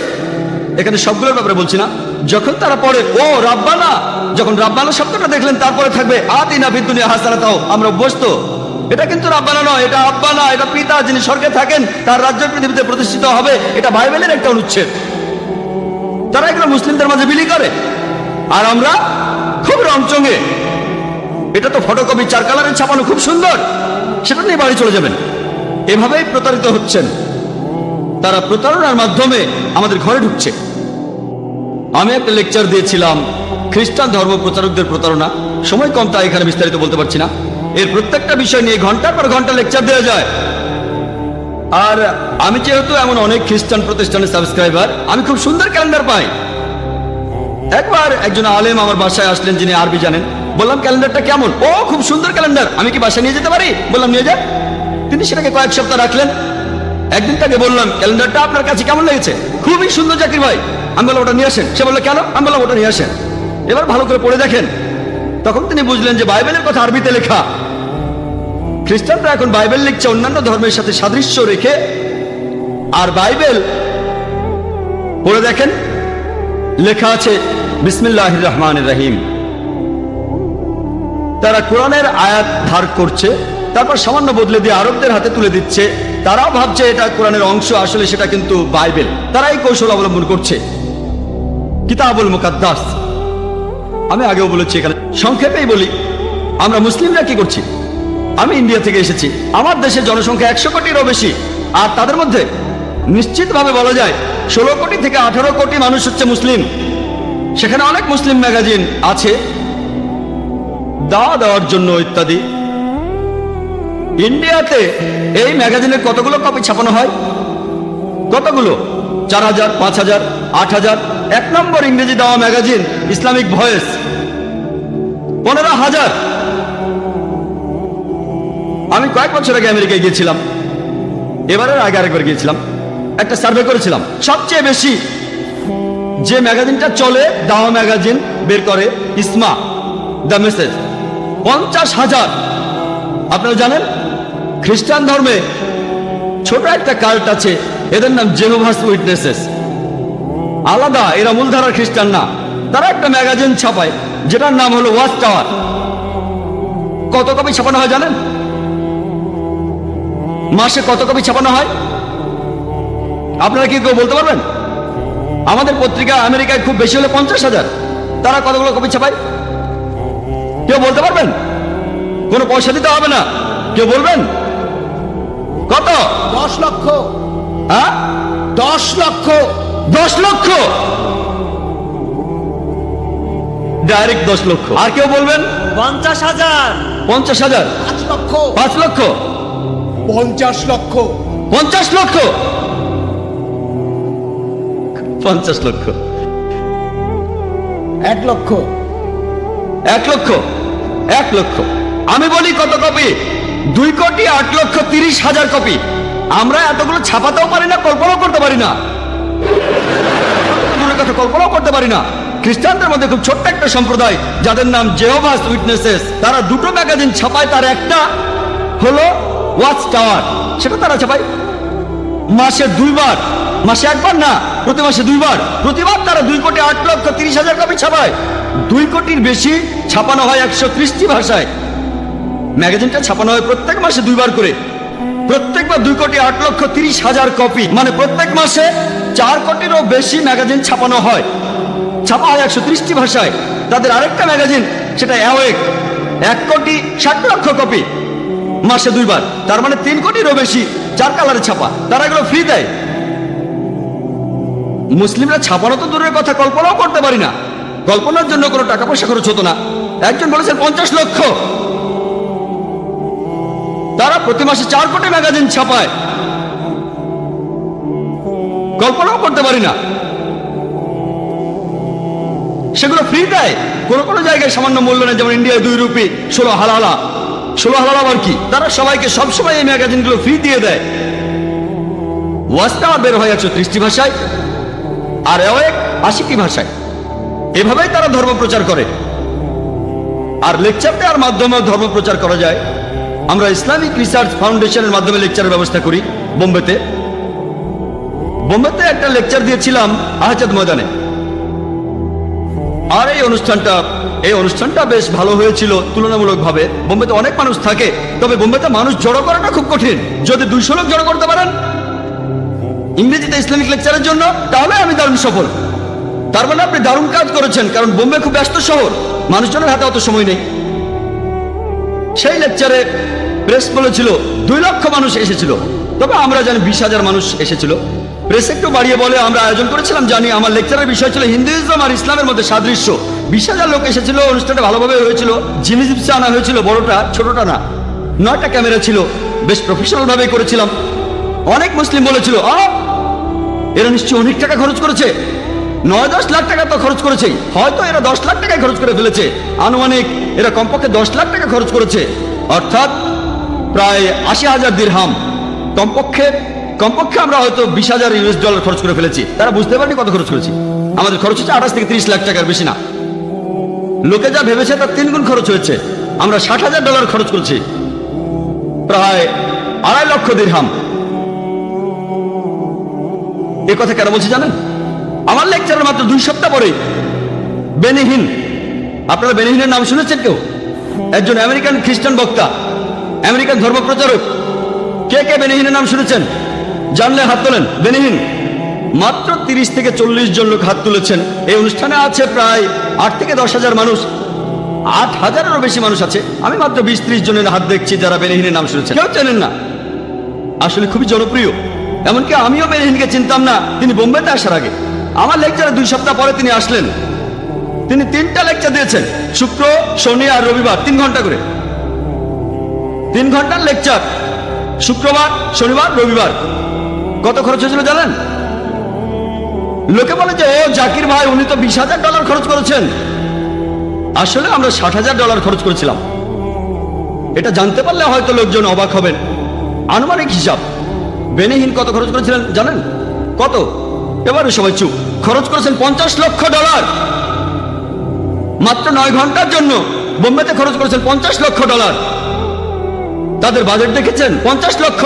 এখানে সবগুলোর ব্যাপারে বলছি না। যখন তারা পড়ে ও রাব্বানা, যখন রাব্বানা শব্দটা দেখলেন তারপরে থাকবে আতিনা ফিদ দুনিয়া হাসানাতাও, আমরা অভ্যস্ত। এটা কিন্তু রাব্বানা নয়, এটা আব্বানা, এটা পিতা, যিনি স্বর্গে থাকেন, তার রাজ্য পৃথিবীতে প্রতিষ্ঠিত হবে। এটা বাইবেলের একটা অনুচ্ছেদ। তারা এগুলো মুসলিমদের মাঝে বিলি করে, আর আমরা খুব রংচঙে, এটা তো ফটোকপি 4 কালারের ছাপানো, খুব সুন্দর, সেটা নিয়ে বাড়ি চলে যাবেন। এভাবেই প্রতারিত হচ্ছেন। তারা প্রতারণার মাধ্যমে আমাদের ঘরে ঢুকছে। আমি একটা লেকচার দিয়েছিলাম খ্রিস্টান ধর্ম প্রচারকদের প্রতারণা। সময় কম, তাই এখানে বিস্তারিত বলতে পারছি না। এর প্রত্যেকটা বিষয় নিয়ে ঘন্টার পর ঘন্টা লেকচার দেওয়া যায়। আর আমি যেহেতু এমন অনেক খ্রিস্টান প্রতিষ্ঠানের সাবস্ক্রাইবার, আমি খুব সুন্দর ক্যালেন্ডার পাই। একবার একজন আলেম আমার বাসায় আসলেন, যিনি আরবি জানেন। বললাম ক্যালেন্ডারটা কেমন? ও খুব সুন্দর ক্যালেন্ডার, আমি কি বাসায় নিয়ে যেতে পারি? বললাম নিয়ে যা। তিনি সেটাকে কয়েক সপ্তাহ রাখলেন। একদিন তাকে বললাম ক্যালেন্ডারটা আপনার কাছে কেমন লেগেছে? খুবই সুন্দর জাকির ভাই। আমি বললাম ওটা নিয়ে আসেন। সে বললো কেন? আমি বললাম ওটা নিয়ে আসেন, এবার ভালো করে পড়ে দেখেন। তখন তিনি বুঝলেন যে বাইবেলের কথা আরবিতে লেখা। খ্রিস্টানরা এখন বাইবেল লিখছে অন্যান্য ধর্মের সাথে সাদৃশ্য রেখে। আর বাইবেল পড়ে দেখেন, লেখা আছে বিসমিল্লাহির রহমানির রহিম। তারা কোরআনের আয়াত ধার করছে, তারপর সামান্য বদলে দিয়ে আরবদের হাতে তুলে দিচ্ছে। তারাও ভাবছে এটা কোরআনের অংশ, আসলে সেটা কিন্তু বাইবেল। তারা এই কৌশল অবলম্বন করছে। কিতাবুল মুকাদ্দাস, আমি আগেও বলেছি, এখানে সংক্ষেপেই বলি, আমরা মুসলিমরা কি করছি। আমি ইন্ডিয়া থেকে এসেছি। আমার দেশের জনসংখ্যা 100 কোটিরও বেশি, আর তাদের মধ্যে নিশ্চিতভাবে বলা যায় 16 কোটি থেকে 18 কোটি মানুষ হচ্ছে মুসলিম। সেখানে অনেক মুসলিম ম্যাগাজিন আছে দাওয়া দেওয়ার জন্য ইত্যাদি। ইন্ডিয়াতে এই ম্যাগাজিনের কতগুলো কপি ছাপানো হয়? কতগুলো? 4000, 5000, 8000। 1 নম্বর ইংরেজি দেওয়া ম্যাগাজিন ইসলামিক ভয়েস 15,000। আমি কয়েক বছর আগে আমেরিকায় গিয়েছিলাম, এবারের আগে আরেকবার গিয়েছিলাম। একটা সার্ভে করেছিলাম, সবচেয়ে বেশি যে ম্যাগাজিনটা চলে, দাওয়া ম্যাগাজিন বের করে ইসমা, দ্য মেসেজ, 50,000। আপনারা জানেন খ্রিস্টান ধর্মে ছোট একটা কাল্ট আছে, এদের নাম জেহোভাস উইটনেসেস। আলাদা, এরা মূলধারার খ্রিস্টান না। তারা একটা ম্যাগাজিন ছাপায় যেটার নাম হলো ওয়াচ টাওয়ার। কত কপি ছাপানো হয় জানেন? মাসে কত কপি ছাপানো হয় আপনারা কি কেউ বলতে পারবেন? আমাদের পত্রিকা আমেরিকায় খুব বেশি হলে 50,000। তারা কতগুলো কপি ছাপায় কেউ বলতে পারবেন? কোনো পয়সা দিতে হবে না, কেউ বলবেন? কত? 10 লক্ষ। হ্যাঁ, 10 লক্ষ। 10 লক্ষ, ডাইরেক্ট 10 লক্ষ। আর কেউ বলবেন? 50,000। 50,000, 5 লক্ষ। 5 লক্ষ, 50 লক্ষ। 50 লক্ষ, 50 লক্ষ, 1 লক্ষ। 1 লক্ষ, 1 লক্ষ। আমি বলি কত কপি? 2,08,30,000 কপি। আমরা এতগুলো ছাপাতেও পারি না, কল্পনাও করতে পারি না। দূরের কথা কল্পনাও করতে পারি না। খ্রিস্টানদের মধ্যে খুব ছোট্ট একটা সম্প্রদায় যাদের নাম জেহোভাস উইটনেসেস, তারা 2টো ম্যাগাজিন ছাপায়। তার একটা হলো ওয়াচ টাওয়ার, সেটা তারা ছাপায় মাসে 2 বার। মাসে 1 বার না, প্রতি মাসে 2 বার। প্রতিবার তারা 2,08,30,000 কপি ছাপায়। 2 কোটির বেশি ছাপানো হয় 130টি ভাষায়। ম্যাগাজিনটা ছাপানো হয় প্রত্যেক মাসে 2 বার করে। প্রত্যেকবার 2,08,30,000 কপি, মানে প্রত্যেক মাসে 4 কোটিরও বেশি ম্যাগাজিন ছাপানো হয়। ছাপা হয় 130টি ভাষায়। তাদের আরেকটা ম্যাগাজিন, সেটা অ্যাওয়েক, 1,60,00,000 কপি, মাসে 2 বার। তার মানে 3 কোটিরও বেশি 4 কালারে ছাপা। তারা এগুলো ফ্রি দেয়। মুসলিমরা ছাপানো তো দূরের কথা, কল্পনাও করতে পারি না। কল্পনার জন্য কোনো টাকা পয়সা খরচ হতো না। একজন বলেছেন 50 লক্ষ। তারা প্রতি মাসে 4 কোটি ম্যাগাজিন ছাপায়। কল্পনাও করতে পারি না। সেগুলো ফ্রি দেয়। কোন কোন জায়গায় সামান্য মূল্য নেই, যেমন ইন্ডিয়ায় 2 রুপি 16 হালালা। 16 হালালা আবার কি? তারা সবাইকে সবসময় এই ম্যাগাজিনগুলো ফ্রি দিয়ে দেয়। ওয়াচ টাওয়ার বের হয় 130টি ভাষায়, আর অ্যাওয়েক আশিকি ভাষায়। এভাবেই তারা ধর্ম প্রচার করে। আর লেকচার দেওয়ার মাধ্যমেও ধর্ম প্রচার করা যায়। আমরা ইসলামিক রিসার্চ ফাউন্ডেশনের মাধ্যমে লেকচারের ব্যবস্থা করি বোম্বেতে। বোম্বেতে একটা লেকচার দিয়েছিলাম আহজাদ ময়দানে। আর এই অনুষ্ঠানটা বেশ ভালো হয়েছিল তুলনামূলকভাবে। বোম্বেতে অনেক মানুষ থাকে, তবে বোম্বেতে মানুষ জড়ো করাটা খুব কঠিন। যদি 200 লোক জড়ো করতে পারেন ইংরেজিতে ইসলামিক লেকচারের জন্য, তাহলে আমি দারুণ সফল। তার মানে আপনি দারুণ কাজ করেছেন, কারণ বোম্বে খুব ব্যস্ত শহর, মানুষজনের হাতে অত সময় নেই। সেই লেকচারে প্রেস বলেছিল 2 লক্ষ মানুষ এসেছিল, তবে আমরা জানি 20,000 মানুষ এসেছিল। প্রেস একটু বাড়িয়ে বলে আমরা আয়োজন করেছিলাম জানি। আমার লেকচারের বিষয় ছিল হিন্দুইজম আর ইসলামের মধ্যে সাদৃশ্য। 20,000 লোক এসেছিল, অনুষ্ঠানটা ভালোভাবে হয়েছিল। জিমি জিপসে আনা হয়েছিল, বড়টা ছোটটা না। 9টা ক্যামেরা ছিল, বেশ প্রফেশনাল ভাবে করেছিলাম। অনেক মুসলিম বলেছিল এরা নিশ্চয়ই অনেক টাকা খরচ করেছে, 9-10 লাখ টাকা তো খরচ করেছে, হয়তো এরা 10 লাখ টাকায় খরচ করে ফেলেছে। আনুমানিক এরা কমপক্ষে 10 লাখ টাকা খরচ করেছে, অর্থাৎ প্রায় 80,000 দিরহাম। কমপক্ষে আমরা হয়তো $20,000 খরচ করে ফেলেছি। তারা বুঝতে পারেনি কত খরচ করেছি। আমাদের খরচ হচ্ছে 28 থেকে 30 লাখ টাকার বেশি না। লোকে যা ভেবেছে তার 3 গুণ খরচ হয়েছে। আমরা $60,000 খরচ করেছি, প্রায় 2.5 লক্ষ দিরহাম। এ কথা কেন বলছি জানেন? আমার লেকচারের মাত্র 2 সপ্তাহ পরে বেনি হিন, আপনারা বেনি হিনের নাম শুনেছেন কেউ? একজন আমেরিকান খ্রিস্টান বক্তা, আমেরিকান ধর্ম প্রচারক। কে বেনি হিনের নাম শুনেছেন? জানলে হাত তোলেন। বেনি হিন মাত্র 30 থেকে 40 জন লোক হাত তুলেছেন। এই অনুষ্ঠানে আছে প্রায় 8 থেকে 10,000 মানুষ, 8,000-এরও বেশি মানুষ আছে। আমি মাত্র 20-30 জনের হাত দেখছি যারা বেনি হিনের নাম শুনেছেন। কেউ চেনেন না। আসলে খুবই জনপ্রিয়। এমনকি আমিও বেনি হিনকে চিনতাম না তিনি বোম্বেতে আসার আগে। আমার লেকচারে 2 সপ্তাহ পরে তিনি আসলেন। তিনি 3টা লেকচার দিয়েছেন, শুক্র, শনি আর রবিবার, 3 ঘন্টা করে। 3 ঘন্টার লেকচার, শুক্রবার, শনিবার, রবিবার। কত খরচ হয়েছিল জানেন? লোকে বলে যে জাকির ভাই উনি তো $20,000 খরচ করেছেন। আসলে আমরা $60,000 খরচ করেছিলাম। এটা জানতে পারলে হয়তো লোকজন অবাক হবেন। আনুমানিক হিসাব বেনি হিন কত খরচ করেছিলেন জানেন? কত? এবারে সবাই চুপ। খরচ করেছেন $50 লক্ষ। মাত্র 9 ঘন্টার জন্য বোম্বেতে খরচ করেছেন $50 লক্ষ। তাদের বাজেট দেখেছেন? $50 লক্ষ।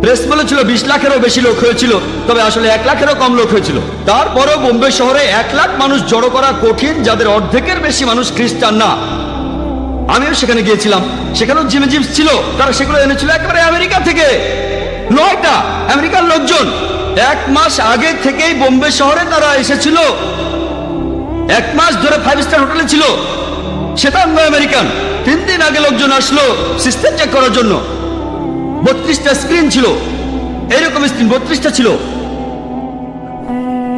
প্রেস বলেছিল 20 লাখেরও বেশি লোক হয়েছিল, তবে আসলে 1 লাখেরও কম লোক হয়েছিল। তারপরেও বোম্বে শহরে 1 লাখ মানুষ জড়ো করা কঠিন, যাদের অর্ধেকের বেশি মানুষ খ্রিস্টান না। আমিও সেখানে গিয়েছিলাম, সেখানেও জিমি জিপস ছিল। তারা সেগুলো এনেছিল একেবারে আমেরিকা থেকে। 9টা আমেরিকান লোকজন 1 মাস আগে থেকেই বোম্বে শহরে তারা এসেছিল। 1 মাস ধরে 5 স্টার হোটেলে ছিল, সেটা আমেরিকান। 3 দিন আগে লোকজন আসলো সিস্টেম চেক করার জন্য। 32টা স্ক্রিন ছিল, এইরকম স্ক্রিন 32টা ছিল।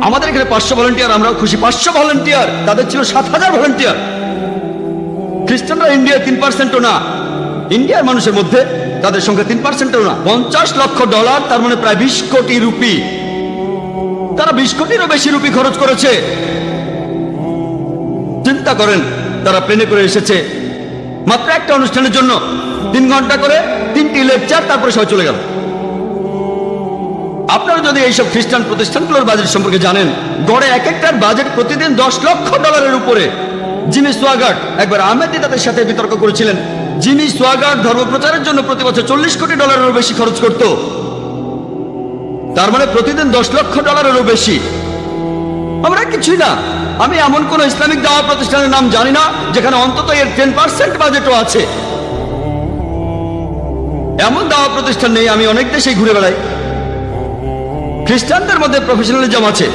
আমাদের এখানে 500 ভলেন্টিয়ার, আমরাও খুশি। 500 ভলেন্টিয়ার, তাদের ছিল 7,000 ভলেন্টিয়ার। খ্রিস্টানরা ইন্ডিয়ার 3%ও না। ইন্ডিয়ার মানুষের মধ্যে তাদের সংখ্যা 3%ও না। $50 লক্ষ, তার মানে প্রায় 20 কোটি রুপি। তারা 20 কোটিরও বেশি রুপি খরচ করেছে। চিন্তা করেন, তারা প্লেনে করে এসেছে মাত্র একটা অনুষ্ঠানের জন্য। 3 ঘন্টা করে 3টি লেকচার, তারপরে সবাই চলে গেল। আপনারা যদি এইসব খ্রিস্টান প্রতিষ্ঠানগুলোর বাজেট সম্পর্কে জানেন, গড়ে এক একটার বাজেট প্রতিদিন $10 লক্ষ উপরে। জিমি সোয়াগার্ড একবার আহমেদি তাদের সাথে বিতর্ক করেছিলেন। জিমি সোয়াগার্ড ধর্ম প্রচারের জন্য প্রতি বছর $40 কোটি বেশি খরচ করত। তার মানে প্রতিদিন $10 লক্ষ বেশি। আমরা কিছুই না। আমি এমন কোন ইসলামিক দাওয়া প্রতিষ্ঠানের নাম জানি না যেখানে অন্তত এর 10% বাজেটও আছে। এমন দাওয়া প্রতিষ্ঠান নেই। আমি অনেক দেশেই ঘুরে বেড়াই। খ্রিস্টানদের মধ্যে প্রফেশনালিজম আছে।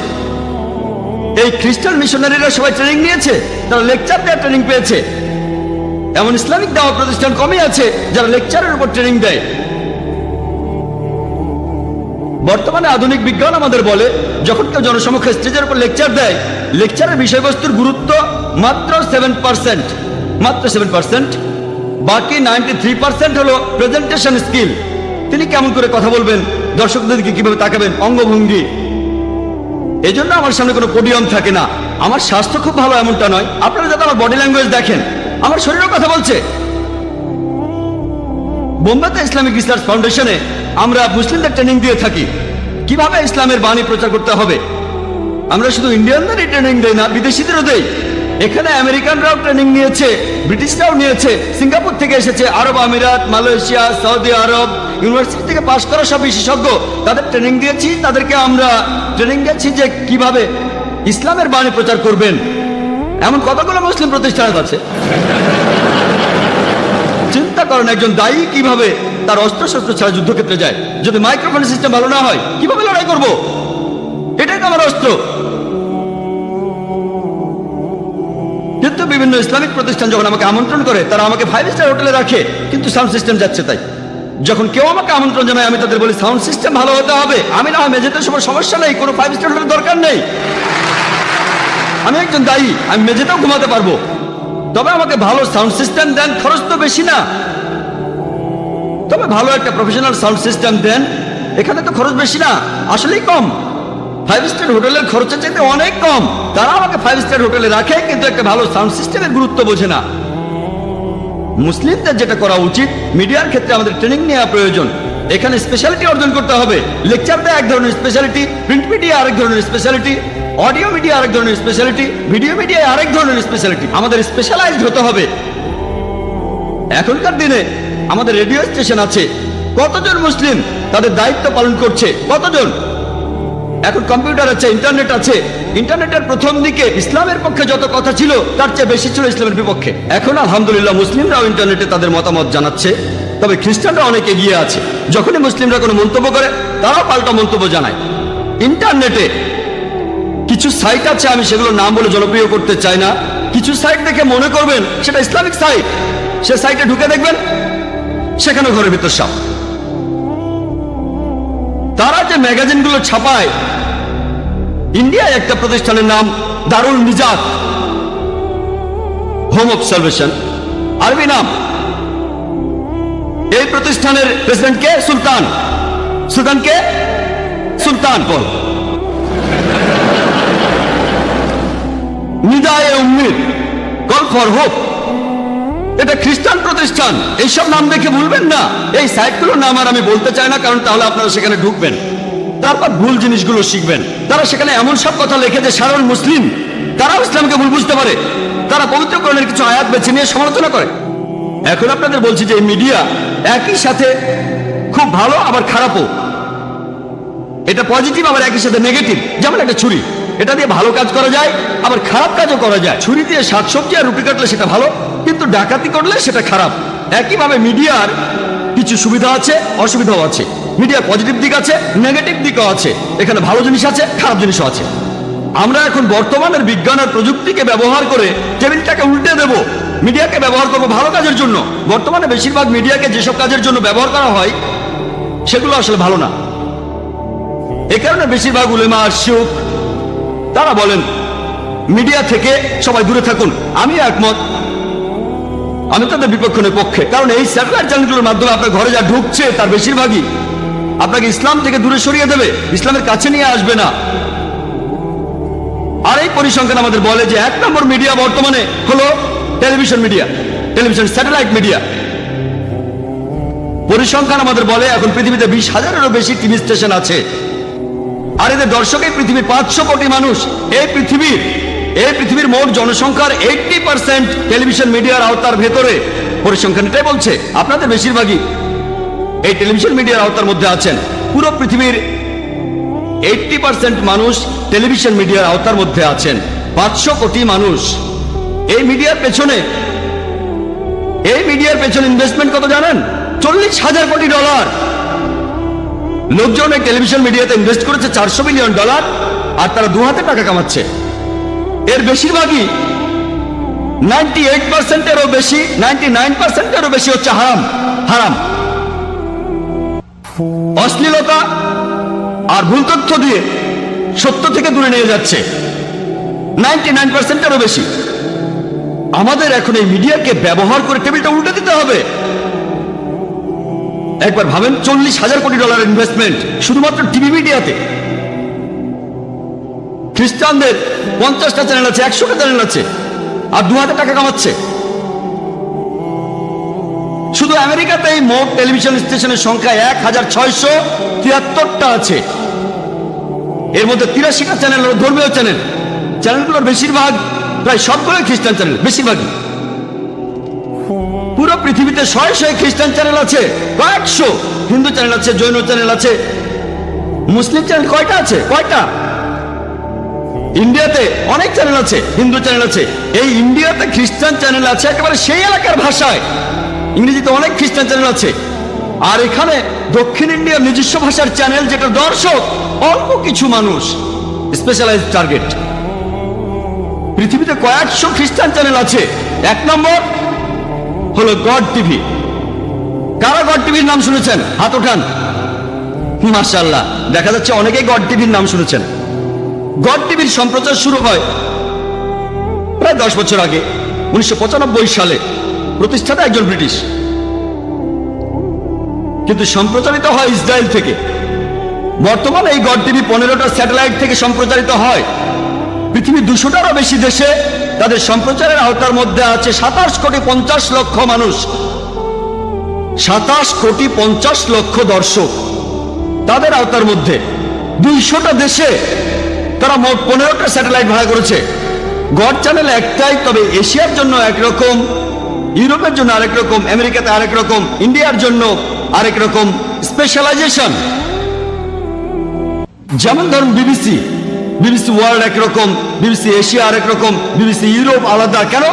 এই খ্রিস্টান মিশনারিরা সবাই ট্রেনিং নিয়েছে, তারা লেকচার দেওয়ার ট্রেনিং পেয়েছে। এমন ইসলামিক দাওয়া প্রতিষ্ঠান কমই আছে যারা লেকচারের উপর ট্রেনিং দেয়। বর্তমানে আধুনিক বিজ্ঞান আমাদের বলে, যখন কেউ জনসমক্ষে স্টেজের উপর লেকচার দেয়, লেকচারের বিষয়বস্তুর গুরুত্ব মাত্র 7%, মাত্র 7%। বাকি 93% হলো প্রেজেন্টেশন স্কিল। তিনি কেমন করে কথা বলবেন, দর্শকদের দিকে কিভাবে তাকাবেন, অঙ্গভঙ্গি। এই জন্য আমার সামনে কোনো পোডিয়াম থাকে না। আমার স্বাস্থ্য খুব ভালো এমনটা নয়। আপনারা যাতে আমার বডি ল্যাঙ্গুয়েজ দেখেন, আমার শরীরও কথা বলছে। বোম্বেতে ইসলামিক রিসার্চ ফাউন্ডেশনে আমরা মুসলিমদের ট্রেনিং দিয়ে থাকি কিভাবে ইসলামের বাণী প্রচার করতে হবে। আমরা শুধু ইন্ডিয়ানদেরই ট্রেনিং দেই না, বিদেশিদেরও দেই। এখানে আমেরিকানরাও ট্রেনিং নিয়েছে, ব্রিটিশরাও নিয়েছে, সিঙ্গাপুর থেকে এসেছে, আরব আমিরাত, মালয়েশিয়া, সৌদি আরব, ইউনিভার্সিটি থেকে পাশ করা সব বিশেষজ্ঞ, তাদের ট্রেনিং দিয়েছি। তাদেরকে আমরা ট্রেনিং দিয়েছি যে কিভাবে ইসলামের বাণী প্রচার করবেন। এমন কতগুলো মুসলিম প্রতিষ্ঠান আছে। চিন্তা করেন একজন দায়ী কিভাবে তার অস্ত্রশস্ত্র ছাড়া যুদ্ধক্ষেত্রে যায়। যদি মাইক্রোফোন সিস্টেম ভালো না হয় কিভাবে লড়াই করব? এটাই তো আমার অস্ত্র। কিন্তু বিভিন্ন ইসলামিক প্রতিষ্ঠান যখন আমাকে আমন্ত্রণ করে, তারা আমাকে 5 স্টার হোটেলে রাখে, কিন্তু সাউন্ড সিস্টেম যাচ্ছে তাই। যখন কেউ আমাকে আমন্ত্রণ জানায় আমি তাদের বলি সাউন্ড সিস্টেম ভালো হতে হবে। আমি না হয় মেঝেতে সময় সমস্যা নেই, কোনো 5 স্টার হোটেলের দরকার নেই। আমি একজন দায়ী, আমি মেঝেতেও ঘুমাতে পারবো, তবে আমাকে ভালো সাউন্ড সিস্টেম দেন। খরচ তো বেশি না, তবে ভালো একটা প্রফেশনাল সাউন্ড সিস্টেম দেন। এখানে তো খরচ বেশি না, আসলেই কম। 5 স্টার হোটেলের খরচের চাইতে অনেক কম। তারা আমাকে 5 স্টার হোটেলে রাখে, কিন্তু একটা ভালো সাউন্ড সিস্টেমের গুরুত্ব বোঝে না। মুসলিমদের যেটা করা উচিত, মিডিয়ার ক্ষেত্রে আমাদের ট্রেনিং নেওয়া প্রয়োজন। এখানে স্পেশালিটি অর্জন করতে হবে। লেকচার দেয় এক ধরনের স্পেশালিটি, প্রিন্ট মিডিয়া আরেক ধরনের স্পেশালিটি, অডিও মিডিয়া আরেক ধরনের স্পেশালিটি, ভিডিও মিডিয়া আরেক ধরনের স্পেশালিটি। আমাদের স্পেশালাইজড হতে হবে। এখনকার দিনে আমাদের রেডিও স্টেশন আছে, কতজন মুসলিম তাদের দায়িত্ব পালন করছে? কতজন? এখন কম্পিউটার আছে, ইন্টারনেট আছে। ইন্টারনেটের প্রথম দিকে ইসলামের পক্ষে যত কথা ছিল তার চেয়ে বেশি ছিল ইসলামের বিপক্ষে। এখন আলহামদুলিল্লাহ মুসলিমরাও ইন্টারনেটে তাদের মতামত জানাচ্ছে, তবে খ্রিস্টানরা অনেক এগিয়ে আছে। যখনই মুসলিমরা কোনো মন্তব্য করে তারাও পাল্টা মন্তব্য জানায়। ইন্টারনেটে কিছু সাইট আছে, আমি সেগুলো নাম বলে জনপ্রিয় করতে চাই না। কিছু সাইট দেখে মনে করবেন সেটা ইসলামিক সাইট, সে সাইটে ঢুকে দেখবেন সেখানে ঘরের ভিতর সাপ। তারা যে ম্যাগাজিনগুলো ছাপায়, ইন্ডিয়ায় একটা প্রতিষ্ঠানের নাম Darul Nijat, home of salvation, আরবি নাম। এই প্রতিষ্ঠানের প্রেসিডেন্ট কে? সুলতান। সুলতান কে? সুলতান বল। Nidaye Ummid, call for hope, এটা খ্রিস্টান প্রতিষ্ঠান। এইসব নাম দেখে ভুলবেন না। এই সাইটগুলোর নাম আর আমি বলতে চাই না, কারণ তাহলে আপনারা সেখানে ঢুকবেন, তারপর ভুল জিনিসগুলো শিখবেন। তারা সেখানে এমন সব কথা লেখে যে সাধারণ মুসলিম তারাও ইসলামকে ভুল বুঝতে পারে। তারা পবিত্র কোরআনের কিছু আয়াত বেছে নিয়ে সমালোচনা করে। এখন আপনাদের বলছি যে এই মিডিয়া একই সাথে খুব ভালো আবার খারাপও। এটা পজিটিভ আবার একই সাথে নেগেটিভ। যেমন একটা ছুরি, এটা দিয়ে ভালো কাজ করা যায় আবার খারাপ কাজও করা যায়। ছুরি দিয়ে শাকসবজি আর রুটি কাটলে সেটা ভালো, কিন্তু ডাকাতি করলে সেটা খারাপ। একইভাবে মিডিয়ার কিছু সুবিধা আছে, অসুবিধাও আছে। মিডিয়ার পজিটিভ দিক আছে, নেগেটিভ দিকও আছে। এখানে ভালো জিনিস আছে, খারাপ জিনিসও আছে। আমরা এখন বর্তমানের বিজ্ঞান আর প্রযুক্তিকে ব্যবহার করে টেবিলটাকে উল্টে দেব, মিডিয়াকে ব্যবহার করবো ভালো কাজের জন্য। বর্তমানে বেশিরভাগ মিডিয়াকে যেসব কাজের জন্য ব্যবহার করা হয় সেগুলো আসলে ভালো না। এ কারণে বেশিরভাগ উলেমা আর শিউখ তারা বলেন মিডিয়া থেকে সবাই দূরে থাকুন। আমি একমত, আমি তাদের বিপক্ষের পক্ষে। কারণ এই স্যাটেলাইট চ্যানেলগুলোর মাধ্যমে আপনার ঘরে যা ঢুকছে তার বেশিরভাগই আপনাকে ইসলাম থেকে দূরে সরিয়ে দেবে, ইসলামের কাছে নিয়ে আসবে না। আর এই পরিসংখ্যান আমাদের বলে যে 1 নম্বর মিডিয়া বর্তমানে হলো television media, television satellite media. পরিসংখ্যান আমাদের বলে এখন পৃথিবীতে 20,000-এরও বেশি টিভি স্টেশন আছে। আর এদের দর্শক এই পৃথিবীর 500 কোটি মানুষ। এই পৃথিবীর মোট জনসংখ্যার 80% টেলিভিশন মিডিয়ার আওতার ভেতরে। পরিসংখ্যান এটাই বলছে। আপনাদের বেশিরভাগই এই টেলিভিশন মিডিয়ার আওতার মধ্যে আছেন। পুরো পৃথিবীর 80% মানুষ টেলিভিশন মিডিয়ার আওতার মধ্যে আছেন। 500 কোটি মানুষ। এই মিডিয়ার পেছনে ইনভেস্টমেন্ট কত জানেন? $40,000 কোটি। লোকজন এই টেলিভিশন মিডিয়াতে ইনভেস্ট করেছে $400 বিলিয়ন, আর তারা 2 হাতে টাকা কামাচ্ছে। এর বেশিরভাগই 98%-এরও বেশি, 99%-এরও বেশি হচ্ছে হারাম। অশ্লীলতা আর ভুল তথ্য দিয়ে সত্য থেকে দূরে নিয়ে যাচ্ছে 99%-এরও বেশি। আমাদের এখন এই মিডিয়াকে ব্যবহার করে টেবিলটা উল্টে দিতে হবে। একবার ভাবেন, $40,000 কোটি ইনভেস্টমেন্ট শুধুমাত্র টিভি মিডিয়াতে। খ্রিস্টানদের 50টা চ্যানেল আছে, 100টা চ্যানেল আছে, আর 2 হাতে টাকা কামাচ্ছে। শুধু আমেরিকাতে এই মোট টেলিভিশন স্টেশনের সংখ্যা 1,673টা আছে। এর মধ্যে 83টা চ্যানেল হলো ধর্মীয় চ্যানেল। চ্যানেলগুলোর বেশিরভাগ, প্রায় সবগুলোই খ্রিস্টান চ্যানেল, বেশিরভাগই। পুরো পৃথিবীতে শয়ে শয়ে খ্রিস্টান চ্যানেল আছে, কয়েকশো হিন্দু চ্যানেল আছে, জৈন চ্যানেল আছে। মুসলিম চ্যানেল কয়টা আছে? কয়টা? ইন্ডিয়াতে অনেক চ্যানেল আছে, হিন্দু চ্যানেল আছে। এই ইন্ডিয়াতে খ্রিস্টান চ্যানেল আছে একেবারে সেই এলাকার ভাষায়। ইংরেজিতে অনেক খ্রিস্টান চ্যানেল আছে। আর এখানে দক্ষিণ ইন্ডিয়ার নিজস্ব ভাষার চ্যানেল, যেটা দর্শক অল্প কিছু মানুষ, স্পেশালাইজড টার্গেট। পৃথিবীতে কয়েকশো খ্রিস্টান চ্যানেল আছে। 1 নম্বর হলো গড টিভি। কারা গড টিভির নাম শুনেছেন? হাত ওঠান। মাশাআল্লাহ, দেখা যাচ্ছে অনেকেই গড টিভির নাম শুনেছেন। গড টিভির সম্প্রচার শুরু হয় প্রায় 10 বছর আগে, 1995 সালে। প্রতিষ্ঠাতা একজন ব্রিটিশ, কিন্তু সম্প্রচারিত হয় ইসরায়েল থেকে। বর্তমানে এই গড টিভি 15টা স্যাটেলাইট থেকে সম্প্রচারিত হয়। পৃথিবীর 200টারও বেশি দেশে তাদের সম্প্রচারের আওতার মধ্যে আছে 27 কোটি 50 লক্ষ মানুষ, 27 কোটি 50 লক্ষ দর্শক তাদের আওতার মধ্যে। 200টা দেশে তারা মোট 15টা স্যাটেলাইট ভাড়া করেছে। গড চ্যানেল একটাই, তবে এশিয়ার জন্য একরকম, ইউরোপের জন্য আরেক রকম, আমেরিকাতে আরেক রকম, ইন্ডিয়ার জন্য আরেক রকম স্পেশালাইজেশন। যেমন ধরুন বিবিসি ওয়ার্ল্ড একরকম, বিবিসি এশিয়া আরেক রকম, বিবিসি ইউরোপ আলাদা। কেন?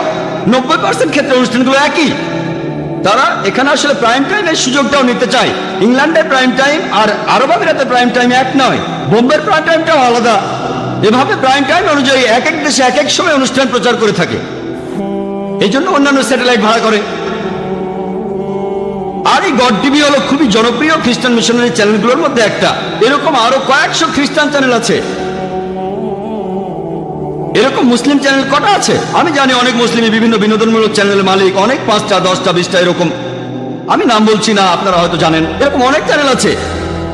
90% ক্ষেত্রে অনুষ্ঠানগুলো একই। তারা এখানে আসলে প্রাইম টাইমের সুযোগটাও নিতে চায়। ইংল্যান্ডের প্রাইম টাইম আর আরব আমিরাতের প্রাইম টাইম এক নয়, বোম্বের প্রাইম টাইমটাও আলাদা। এভাবে প্রাইম টাইম অনুযায়ী এক এক দেশে এক এক সময় অনুষ্ঠান প্রচার করে থাকে। এই জন্য অন্যান্য স্যাটেলাইট ভাড়া করে। আর এই গড টিভি হলো খুবই জনপ্রিয় খ্রিস্টান মিশনারি চ্যানেলগুলোর মধ্যে একটা। এরকম আরো কয়েকশো খ্রিস্টান চ্যানেল আছে। এরকম মুসলিম চ্যানেল কটা আছে? আমি জানি অনেক মুসলিমই বিভিন্ন বিনোদনমূলক চ্যানেলের মালিক, অনেক 5টা 10টা 20টা এরকম। আমি নাম বলছি না, আপনারা হয়তো জানেন। এরকম অনেক চ্যানেল আছে।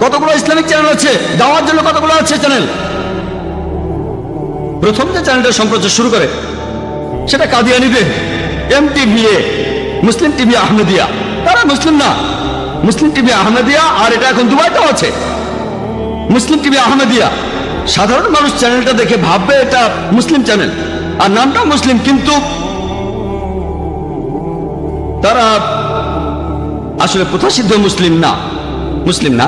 কতগুলো ইসলামিক চ্যানেল আছে, দাওয়ার জন্য কতগুলো আছে চ্যানেল। প্রথম যে চ্যানেলটা সম্প্রচার শুরু করে সেটা কাদিয়ানীদের MTVA, মুসলিম টিভি আহমেদিয়া। তারা মুসলিম না, মুসলিম টিভি আহমেদিয়া। আর এটা এখন দুবাইতেও আছে, মুসলিম টিভি আহমেদিয়া। সাধারণ মানুষ চ্যানেলটা দেখে ভাববে এটা মুসলিম চ্যানেল, আর নামটাও মুসলিম, কিন্তু তারা আসলে প্রথাসিদ্ধ মুসলিম না।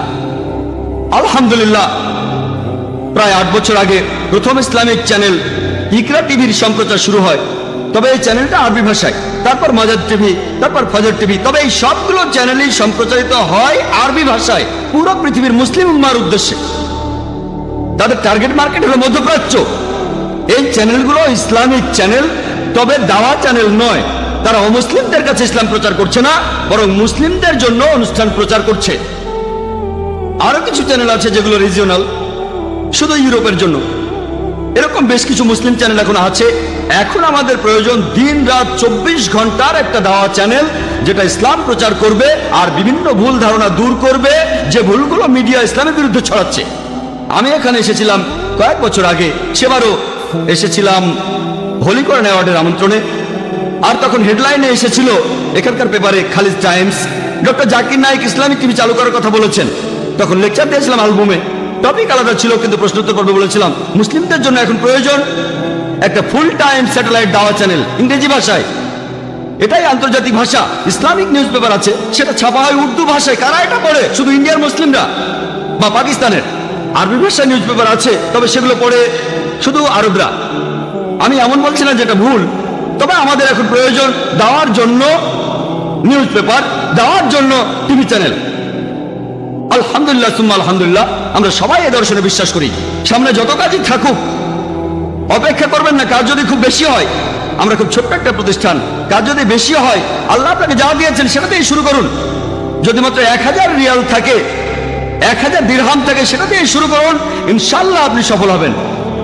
আলহামদুলিল্লাহ, প্রায় 8 বছর আগে প্রথম ইসলামিক চ্যানেল ইকরা টিভির সম্প্রচার শুরু হয়। তবে এই চ্যানেলটা আরবি ভাষায়, তারপর মাজার টিভি, তারপর ফজর টিভি। তবে এই সবগুলো চ্যানেলই সম্প্রচারিত হয় আরবি ভাষায়, পুরো পৃথিবীর মুসলিম উম্মার উদ্দেশ্যে। তাদের টার্গেট মার্কেট হলো মধ্যপ্রাচ্য। এই চ্যানেলগুলো ইসলামিক চ্যানেল, তবে দাওয়া চ্যানেল নয়। তারা অমুসলিমদের কাছে ইসলাম প্রচার করছে না, বরং মুসলিমদের জন্য অনুষ্ঠান প্রচার করছে। আরো কিছু চ্যানেল আছে যেগুলো রিজিওনাল, শুধু ইউরোপের জন্য। এরকম বেশ কিছু মুসলিম চ্যানেল এখন আছে। এখন আমাদের প্রয়োজন দিন রাত 24 ঘন্টার একটা দাওয়া চ্যানেল, যেটা ইসলাম প্রচার করবে আর বিভিন্ন ভুল ধারণা দূর করবে, যে ভুলগুলো মিডিয়া ইসলামের বিরুদ্ধে ছড়াচ্ছে। আমি এখানে এসেছিলাম কয়েক বছর আগে, সেবারও এসেছিলাম হোলি কোরআন অ্যাওয়ার্ডের আমন্ত্রণে। আর তখন হেডলাইনে এসেছিল এখানকার পেপারে, Khaleej Times, doctor Zakir Naik Islamic TV চালু করার কথা বলেছেন। তখন লেকচার দিয়েছিলাম অ্যালবামে, টপিক আলাদা ছিল, কিন্তু প্রশ্নোত্তর পর্বে বলেছিলাম মুসলিমদের জন্য এখন প্রয়োজন একটা ফুল টাইম স্যাটেলাইট দাওয়া চ্যানেল ইংরেজি ভাষায়। এটাই আন্তর্জাতিক ভাষা। ইসলামিক নিউজ পেপার আছে, সেটা ছাপা হয় উর্দু ভাষায়। কারা এটা পড়ে? শুধু ইন্ডিয়ার মুসলিমরা বা পাকিস্তানের। আরবি ভাষায় নিউজ পেপার আছে, তবে সেগুলো পড়ে শুধু আরবরা। আমি এমন বলছি না যেটা ভুল, তবে আমাদের এখন প্রয়োজন দাওয়ার জন্য নিউজ পেপার, দাওয়ার জন্য টিভি চ্যানেল। আলহামদুলিল্লাহ সুম্মা আলহামদুলিল্লাহ, আমরা সবাই এ দর্শনে বিশ্বাস করি। সামনে যত কাজই থাকুক, অপেক্ষা করবেন না। কাজ যদি খুব বেশি হয়, আমরা খুব ছোট্ট একটা প্রতিষ্ঠান, কাজ যদি বেশি হয়, আল্লাহ আপনাকে যা দিয়েছেন সেটাতেই শুরু করুন। যদি মাত্র 1000 রিয়াল থাকে, 1000 দিরহাম থাকে, সেটা দিয়ে শুরু করুন, ইনশাল্লাহ আপনি সফল হবেন।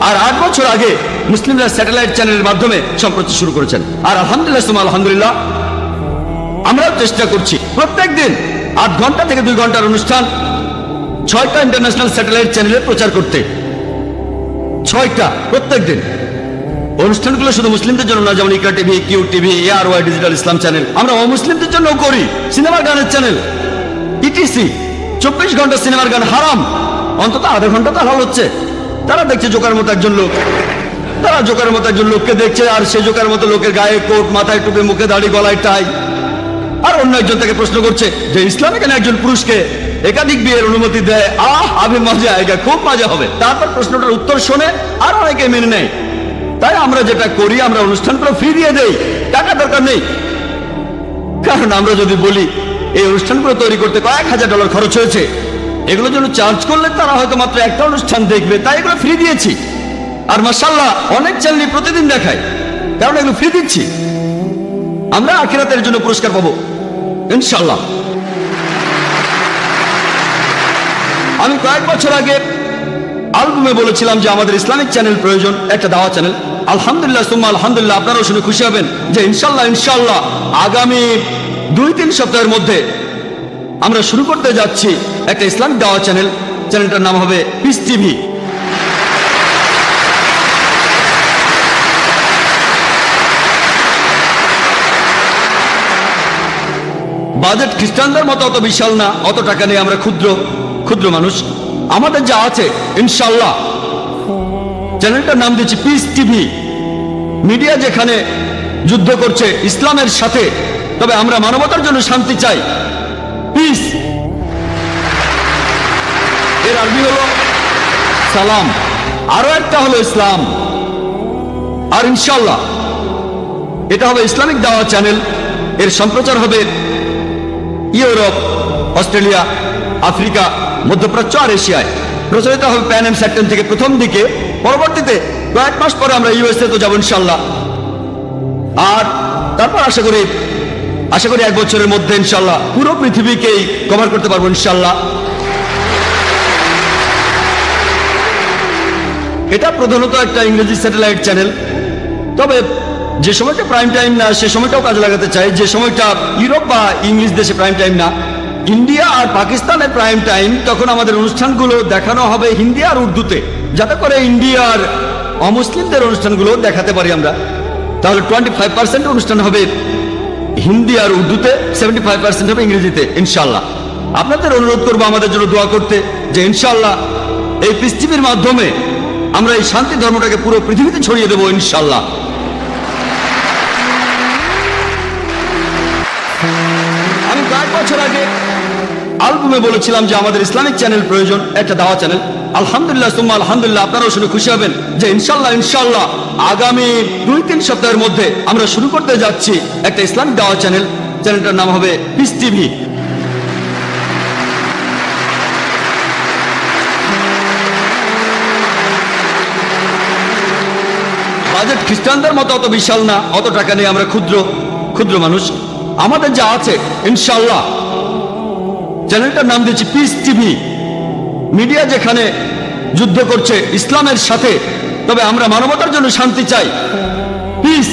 আর 8 বছর আগে মুসলিমরা স্যাটেলাইট চ্যানেলের মাধ্যমে সম্প্রচার শুরু করেছেন। আর আলহামদুলিল্লাহ সুম্মা আলহামদুলিল্লাহ, আমরাও চেষ্টা করছি প্রত্যেক দিন 8 ঘন্টা থেকে 2 ঘন্টার অনুষ্ঠান 6টা ইন্টারন্যাশনাল স্যাটেলাইট চ্যানেলে প্রচার করতে। 6টা প্রত্যেক দিন। অনুষ্ঠানগুলো শুধু মুসলিমদের জন্য না, যেমন Iqra TV, Q TV, ARY digital ইসলাম চ্যানেল। আমরা অমুসলিমদের জন্য করি সিনেমার গানের চ্যানেল ETC, 24 ঘন্টা সিনেমার গান হারাম, অন্তত আধা ঘন্টা তো হালাল হচ্ছে। তারা দেখছে জোকার মতো একজন লোক, তারা জোকার মতো একজন লোককে দেখছে, আর সে জোকার মতো লোকের গায়ে কোট, মাথায় টুপি, মুখে দাড়ি, গলায় টাই। আর অন্য একজন তাকে প্রশ্ন করছে যে ইসলামে কেন একজন পুরুষকে একাধিক বিয়ের অনুমতি দেয়? আবে মজা আয়েগা, খুব মজা হবে। তারপর প্রশ্নটার উত্তর শুনে আর অনেকে মেনে নেয়। তাই আমরা যেটা করি, আমরা অনুষ্ঠানগুলো ফ্রি দিয়ে দেই, টাকা দরকার নেই। কারণ আমরা যদি বলি এই অনুষ্ঠানগুলো তৈরি করতে কয়েক হাজার ডলার খরচ হয়েছে, এগুলোর জন্য চার্জ করলে তারা হয়তো মাত্র একটা অনুষ্ঠান দেখবে, তাই এগুলো ফ্রি দিয়েছি। আর মাশাআল্লাহ অনেক চ্যানেল প্রতিদিন দেখায়, কারণ এগুলো ফ্রি দিচ্ছি। আমরা আখিরাতের জন্য পুরস্কার পাবো ইনশাআল্লাহ। আমি কয়েক বছর আগে আলবুমে বলেছিলাম যে আমাদের ইসলামিক চ্যানেল প্রয়োজন, একটা দাওয়া চ্যানেল। আলহামদুলিল্লাহ সুম্মা আলহামদুলিল্লাহ, আপনারাও শুনে খুশি হবেন যে ইনশাআল্লাহ আগামী 2-3 সপ্তাহের মধ্যে আমরা শুরু করতে যাচ্ছি একটা ইসলামিক দাওয়া চ্যানেল। চ্যানেলটার নাম হবে পিস টিভি। বাজেট খ্রিস্টানদের মতো অত বিশাল না, অত টাকা নেই, আমরা ক্ষুদ্র ক্ষুদ্র মানুষ। আমাদের যা আছে ইনশাআল্লাহ, চ্যানেলটার নাম দিচ্ছি পিস টিভি। মিডিয়া যেখানে যুদ্ধ করছে ইসলামের সাথে, তবে আমরা মানবতার জন্য শান্তি চাই। পিস এর আরবি হলো সালাম, আরো একটা হলো ইসলাম। আর ইনশাআল্লাহ এটা হবে ইসলামিক দাওয়া চ্যানেল। এর সম্প্রচার হবে ইউরোপ, অস্ট্রেলিয়া, আফ্রিকা, মধ্যপ্রাচ্য আর এশিয়ায়। প্রচারিত হবে প্যান এন্ড স্যাটেন থেকে প্রথম দিকে, পরবর্তীতে কয়েক মাস পরে আমরা ইউএসএ তো যাবো ইনশাআল্লাহ। আর তারপর আশা করি 1 বছরের মধ্যে ইনশাআল্লাহ পুরো পৃথিবীকেই কভার করতে পারবো ইনশাআল্লাহ। এটা প্রধানত একটা ইংরেজি স্যাটেলাইট চ্যানেল, তবে যে সময়টা প্রাইম টাইম না সে সময়টাও কাজে লাগাতে চাই। যে সময়টা ইউরোপ বা ইংলিশ দেশে প্রাইম টাইম না, ইন্ডিয়া আর পাকিস্তানের প্রাইম টাইম, তখন আমাদের অনুষ্ঠানগুলো দেখানো হবে হিন্দি আর উর্দুতে, যাতে করে ইন্ডিয়ার অমুসলিমদের অনুষ্ঠানগুলো দেখাতে পারি আমরা। তাহলে 25% অনুষ্ঠান হবে হিন্দি আর উর্দুতে, 75% হবে ইংরেজিতে ইনশাআল্লাহ। আপনাদের অনুরোধ করবো আমাদের জন্য দোয়া করতে, যে ইনশাআল্লাহ এই পিস টিভির মাধ্যমে আমরা এই শান্তি ধর্মটাকে পুরো পৃথিবীতে ছড়িয়ে দেবো ইনশাআল্লাহ। আমি কয়েক বছর আগে আলবুমে বলেছিলাম যে আমাদের ইসলামিক চ্যানেল প্রয়োজন, একটা দাওয়া চ্যানেল। আলহামদুলিল্লাহ সুম্মা আলহামদুলিল্লাহ, আপনারাও শুনে খুশি হবেন যে ইনশাআল্লাহ আগামী 2-3 সপ্তাহের মধ্যে আমরা শুরু করতে যাচ্ছি একটা ইসলামিক দাওয়া চ্যানেল। চ্যানেলটার নাম হবে পিস টিভি। বাজেট খ্রিস্টানদের মতো অত বিশাল না, অত টাকা নেই, আমরা ক্ষুদ্র ক্ষুদ্র মানুষ। আমাদের যা আছে ইনশাআল্লাহ, চ্যানেলটার নাম দিচ্ছি পিস টিভি। মিডিয়া যেখানে যুদ্ধ করছে ইসলামের সাথে, তবে আমরা মানবতার জন্য শান্তি চাই। পিস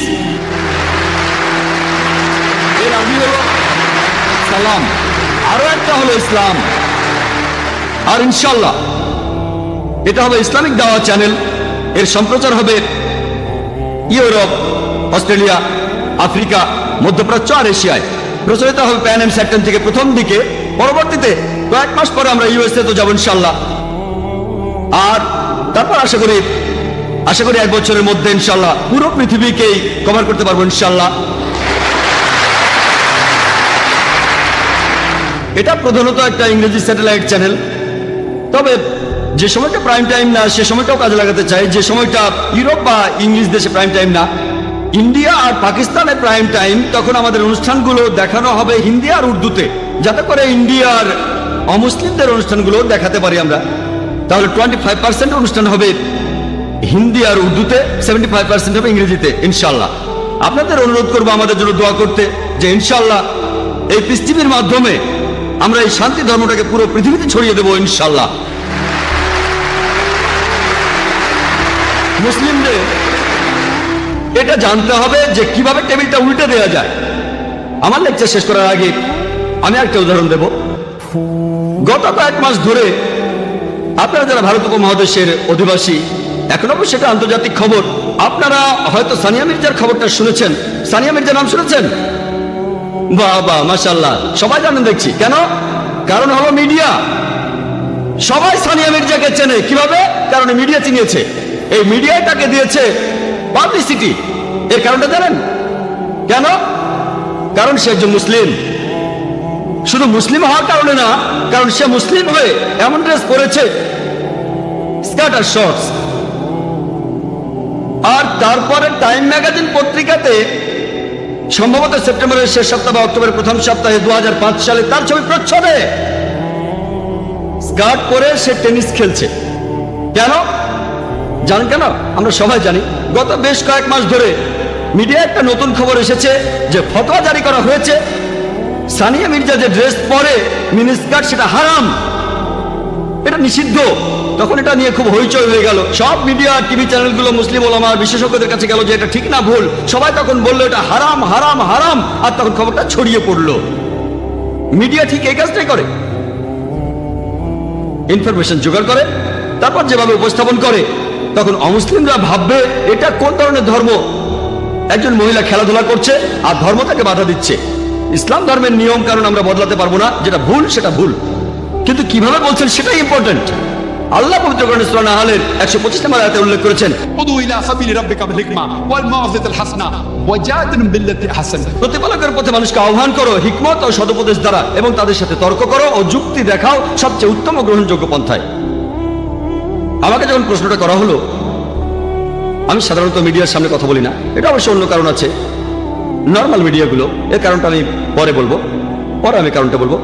এর আরবি হলো সালাম, আরো একটা হলো ইসলাম। আর ইনশাআল্লাহ এটা হবে ইসলামিক দাওয়া চ্যানেল। এর সম্প্রচার হবে ইউরোপ, অস্ট্রেলিয়া, আফ্রিকা, মধ্যপ্রাচ্য আর এশিয়ায়। প্রচারিত হবে প্যান এন্ড স্যাটেন থেকে প্রথম দিকে, পরবর্তীতে কয়েক মাস পরে আমরা ইউএসএ তো যাবো ইনশাআল্লাহ। আর তারপর আশা করি 1 বছরের মধ্যে ইনশাআল্লাহ পুরো পৃথিবীকেই কভার করতে পারবো ইনশাআল্লাহ। এটা প্রধানত একটা ইংরেজি স্যাটেলাইট চ্যানেল, তবে যে সময়টা প্রাইম টাইম না সে সময়টাও কাজে লাগাতে চাই। যে সময়টা ইউরোপ বা ইংলিশ দেশে প্রাইম টাইম না, ইন্ডিয়া আর পাকিস্তানের প্রাইম টাইম, তখন আমাদের অনুষ্ঠানগুলো দেখানো হবে হিন্দি আর উর্দুতে, যাতে করে ইন্ডিয়ার অমুসলিমদের অনুষ্ঠানগুলো দেখাতে পারি আমরা। তাহলে 25% অনুষ্ঠান হবে হিন্দি আর উর্দুতে, 75% হবে ইংরেজিতে ইনশাআল্লাহ। আপনাদের অনুরোধ করবো আমাদের জন্য দোয়া করতে, যে ইনশাআল্লাহ এই পিস টিভির মাধ্যমে আমরা এই শান্তি ধর্মটাকে পুরো পৃথিবীতে ছড়িয়ে দেবো ইনশাআল্লাহ। মুসলিমদের এটা জানতে হবে যে কিভাবে টেবিলটা উল্টে দেওয়া যায়। আমার লেকচার শেষ করার আগে আমি একটা উদাহরণ দেব। গত কয়েক মাস ধরে আপনারা যারা ভারত উপমহাদেশের অধিবাসী, এখন অবশ্য সেটা আন্তর্জাতিক খবর, আপনারা হয়তো সানিয়া মির্জার খবরটা শুনেছেন। সানিয়া মির্জার নাম শুনেছেন? বাবা মাশাআল্লাহ, সবাই জানেন দেখছি। কেন? কারণ হলো মিডিয়া। সবাই সানিয়া মির্জাকে চেনে কিভাবে? কারণে মিডিয়া চিনিয়েছে। এই মিডিয়ায় তাকে দিয়েছে পাবলিসিটি। এর কারণটা জানেন কেন? কারণ সে একজন মুসলিম। শুধু মুসলিম হওয়ার কারণে না, কারণ সে মুসলিম হয়ে এমন ড্রেস পরেছে, স্কার্ট আর শর্টস। আর তারপরে টাইম ম্যাগাজিন পত্রিকাতে সম্ভবত সেপ্টেম্বরের শেষ সপ্তাহ বা অক্টোবরের প্রথম সপ্তাহে 2005 সালে তার ছবি প্রচ্ছদে। স্কার্ট পরে সে টেনিস খেলছে। কেন জানেন কেন? আমরা সবাই জানি। গত বেশ কয়েক মাস ধরে মিডিয়ায় একটা নতুন খবর এসেছে যে ফতোয়া জারি করা হয়েছে সানিয়া মির্জা যে ড্রেস পরে মিনি স্কার্ট সেটা হারাম, এটা নিষিদ্ধ। তখন এটা নিয়ে খুব হইচই হয়ে গেল। সব মিডিয়া টিভি চ্যানেলগুলো মুসলিম ওলামা বিশেষজ্ঞদের কাছে গেল যে এটা ঠিক না ভুল। সবাই তখন বললো এটা হারাম হারাম হারাম, আর তখন খবরটা ছড়িয়ে পড়লো। মিডিয়া ঠিক এই কাজটাই করে, ইনফরমেশন জোগাড় করে, তারপর যেভাবে উপস্থাপন করে তখন অমুসলিমরা ভাববে এটা কোন ধরনের ধর্ম। একজন মহিলা খেলাধুলা করছে আর ধর্ম তাকে বাধা দিচ্ছে। ইসলাম ধর্মের নিয়ম কারণ আমরা বদলাতে পারবো না, যেটা ভুল সেটা ভুল, কিন্তু কিভাবে বলছেন সেটাই ইম্পর্টেন্ট। আল্লাহ পবিত্র কোরআনে সূরা নাহলের 125 নম্বর আয়াতে উল্লেখ করেছেন, উদু ইলা সাবিলি রাব্বিকা বিল হিকমা ওয়াল মাউযিজাতিল হাসানা ওয়াজাদিলহুম বিল্লাতি আহসান। প্রতিপালকের পথে মানুষকে আহ্বান করো হিকমত ও সদুপদেশ দ্বারা, এবং তাদের সাথে তর্ক করো ও যুক্তি দেখাও সবচেয়ে উত্তম ও গ্রহণযোগ্য পন্থায়। আমাকে যখন প্রশ্নটা করা হলো, আমি সাধারণত মিডিয়ার সামনে কথা বলি না, এটা অবশ্য অন্য কারণ আছে, নর্মাল মিডিয়াগুলো। এর কারণটা আমি পরে বলবো, পরে আমি কারণটা বলবো।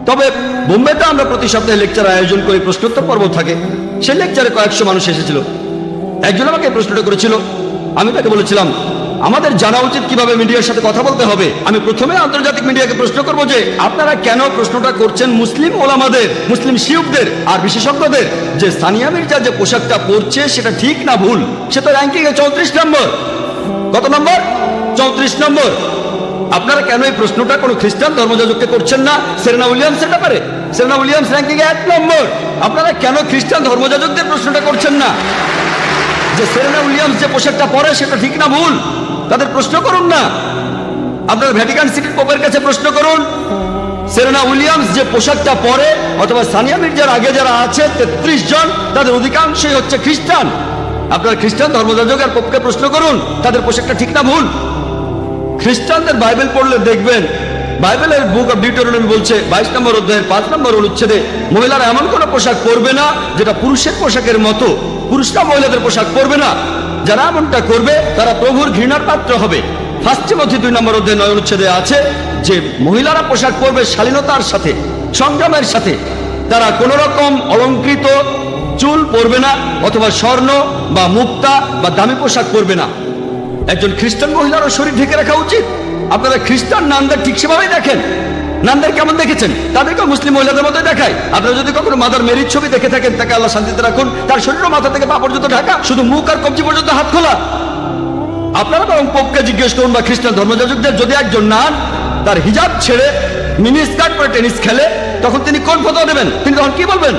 তবে বোম্বেতে আমরা প্রতি সপ্তাহে লেকচার আয়োজন করি, প্রশ্নোত্তর পর্ব থাকে। সেই লেকচারে কয়েকশো মানুষ এসেছিল। একজন আমাকে এই প্রশ্নটা করেছিল, আমি তাকে বলেছিলাম আমাদের জানা উচিত কিভাবে মিডিয়ার সাথে কথা বলতে হবে। আমি প্রথমে আন্তর্জাতিক মিডিয়াকে প্রশ্ন করবো যে আপনারা কেন প্রশ্নটা করছেন মুসলিম ওলামাদের, মুসলিম শিয়ুখদের আর বিশেষজ্ঞদের যে সানিয়া মির্জা যে পোশাকটা পরছে সেটা ঠিক না ভুল। সে তো র্যাঙ্কিং এ 34 নম্বর। কত নম্বর? 34 নম্বর। আপনারা কেন এই প্রশ্নটা কোনো খ্রিস্টান ধর্মযাজককে করছেন না সেরেনা উইলিয়ামসের ব্যাপারে? সেরেনা উইলিয়ামস র্যাঙ্কিং এ 1 নম্বর। আপনারা কেন খ্রিস্টান ধর্মযাজকদের প্রশ্নটা করছেন না যে সেরেনা উইলিয়ামস যে পোশাকটা পরে সেটা ঠিক না ভুল? তাদের প্রশ্ন করুন না। আপনারা ভ্যাটিকান সিটির পোপের কাছে প্রশ্ন করুন, সেরেনা উইলিয়ামস যে পোশাকটা পরে অথবা সানিয়া মির্জার আগে যারা আছে 33 জন, তাদের অধিকাংশই হচ্ছে খ্রিস্টান। আপনারা খ্রিস্টান ধর্মযাজক আর পোপকে প্রশ্ন করুন তাদের পোশাকটা ঠিক না ভুল। খ্রিস্টানদের বাইবেল পড়লে দেখবেন বাইবেলের বুক অফ ডিউটেরোনমি বলছে 22 নম্বর অধ্যায়ের 5 নম্বর অনুচ্ছেদে মহিলারা এমন কোনো পোশাক পরবে না যেটা পুরুষের পোশাকের মতো, পুরুষরা মহিলাদের পোশাক পরবে না। যারা এমনটা করবে তারা প্রভুর ঘৃণার পাত্র হবে। 1 তিমথি 2 নম্বর অধ্যায় 9 অনুচ্ছেদে আছে যে মহিলারা পোশাক পরবে শালীনতার সাথে, সংগ্রামের সাথে। তারা কোনো রকম অলংকৃত চুল পরবে না অথবা স্বর্ণ বা মুক্তা বা দামি পোশাক পরবে না। একজন খ্রিস্টান মহিলারও শরীর ঢেকে রাখা উচিত। আপনারা খ্রিস্টান নানদের ঠিক সেভাবেই দেখেন। নানদের কেমন দেখেছেন? তাদেরকে মুসলিম মহিলাদের মতো দেখায়। আপনারা যদি কখনো মাদার মেরির ছবি দেখে থাকেন, তাকে আল্লাহ শান্তিতে রাখুন, তার শরীর মাথা থেকে পা পর্যন্ত ঢাকা, শুধু মুখ আর কবজি পর্যন্ত হাত খোলা। আপনারা বরং পোপকে জিজ্ঞেস করুন বা খ্রিস্টান ধর্মযাজকদের, যদি একজন নান তার হিজাব ছেড়ে মিনি স্কার্ট পরে টেনিস খেলে তখন তিনি কোন ফতোয়া দেবেন? তিনি তখন কি বলবেন?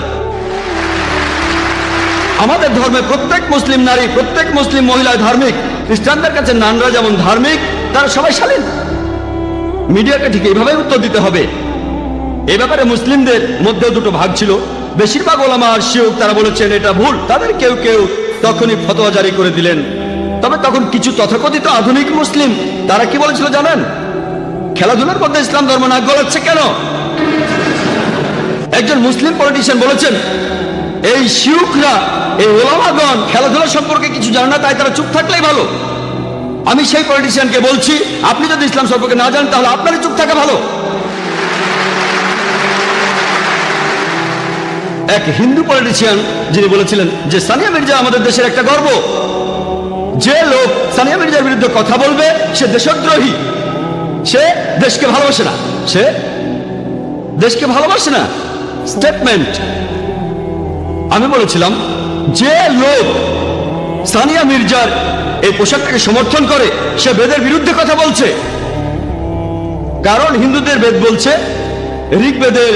আমাদের ধর্মে প্রত্যেক মুসলিম নারী, প্রত্যেক মুসলিম মহিলা ধার্মিক। খ্রিস্টানদের কাছে নানরা যেমন ধার্মিক, তারা সবাই শালীন। মিডিয়াকে ঠিক এইভাবেই উত্তর দিতে হবে। এই ব্যাপারে মুসলিমদের মধ্যে দুটো ভাগ ছিল। বেশিরভাগ ওলামা আর শিয়ুখ তারা বলেছেন এটা ভুল। তাদের কেউ কেউ তখনই ফতোয়া জারি করে দিলেন। তবে তখন কিছু তথাকথিত আধুনিক মুসলিম তারা কি বলেছিল জানেন? খেলাধুলার মধ্যে ইসলাম ধর্ম নাক গলাচ্ছে কেন? একজন মুসলিম পলিটিশিয়ান বলেছেন এই শিয়ুখরা, এই ওলামাগণ খেলাধুলা সম্পর্কে কিছু জানে না, তাই তারা চুপ থাকলেই ভালো। আমি সেই পলিটিশিয়ানকে বলছি, আপনি যদি ইসলাম সম্পর্কে না জানেন তাহলে আপনারই চুপ থাকা ভালো। এক হিন্দু পলিটিশিয়ান যিনি বলেছিলেন যে সানিয়া মির্জা আমাদের দেশের একটা গর্ব। যে লোক সানিয়া মির্জার বিরুদ্ধে কথা বলবে সে দেশদ্রোহী, সে দেশকে ভালোবাসে না, সে দেশকে ভালোবাসে না। স্টেটমেন্ট। আমি বলেছিলাম যে লোক সানিয়া মির্জার এই পোশাকটাকে সমর্থন করে সে বেদের বিরুদ্ধে কথা বলছে। কারণ হিন্দুদের বেদ বলছে, ঋগ্বেদের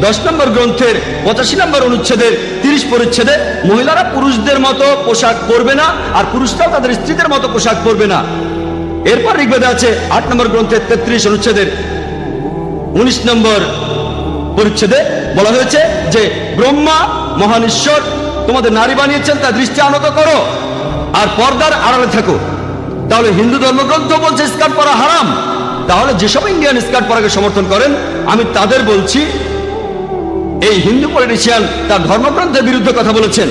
10 নম্বর গ্রন্থের 85 নম্বর অনুচ্ছেদের 30 পরিচ্ছেদে মহিলারা পুরুষদের মতো পোশাক পরবে না, আর পুরুষরাও তাদের স্ত্রীদের মতো পোশাক পরবে না। এরপর ঋগ্বেদে আছে 8 নম্বর গ্রন্থের 33 অনুচ্ছেদের 19 নম্বর পরিচ্ছেদে বলা হয়েছে যে ব্রহ্মা মহান ঈশ্বর তোমাদের নারী বানিয়েছেন তা দৃষ্টি আনত করো আর পর্দার আড়ালে থাকো। তাহলে হিন্দু ধর্মগ্রন্থ বলছে স্কার্ট পরা হারাম। তাহলে যেসব ইন্ডিয়ান স্কার্ট পরাকে সমর্থন করেন, আমি তাদের বলছি এই হিন্দু পলিটিশিয়ান তার ধর্মগ্রন্থের বিরুদ্ধে কথা বলেছেন।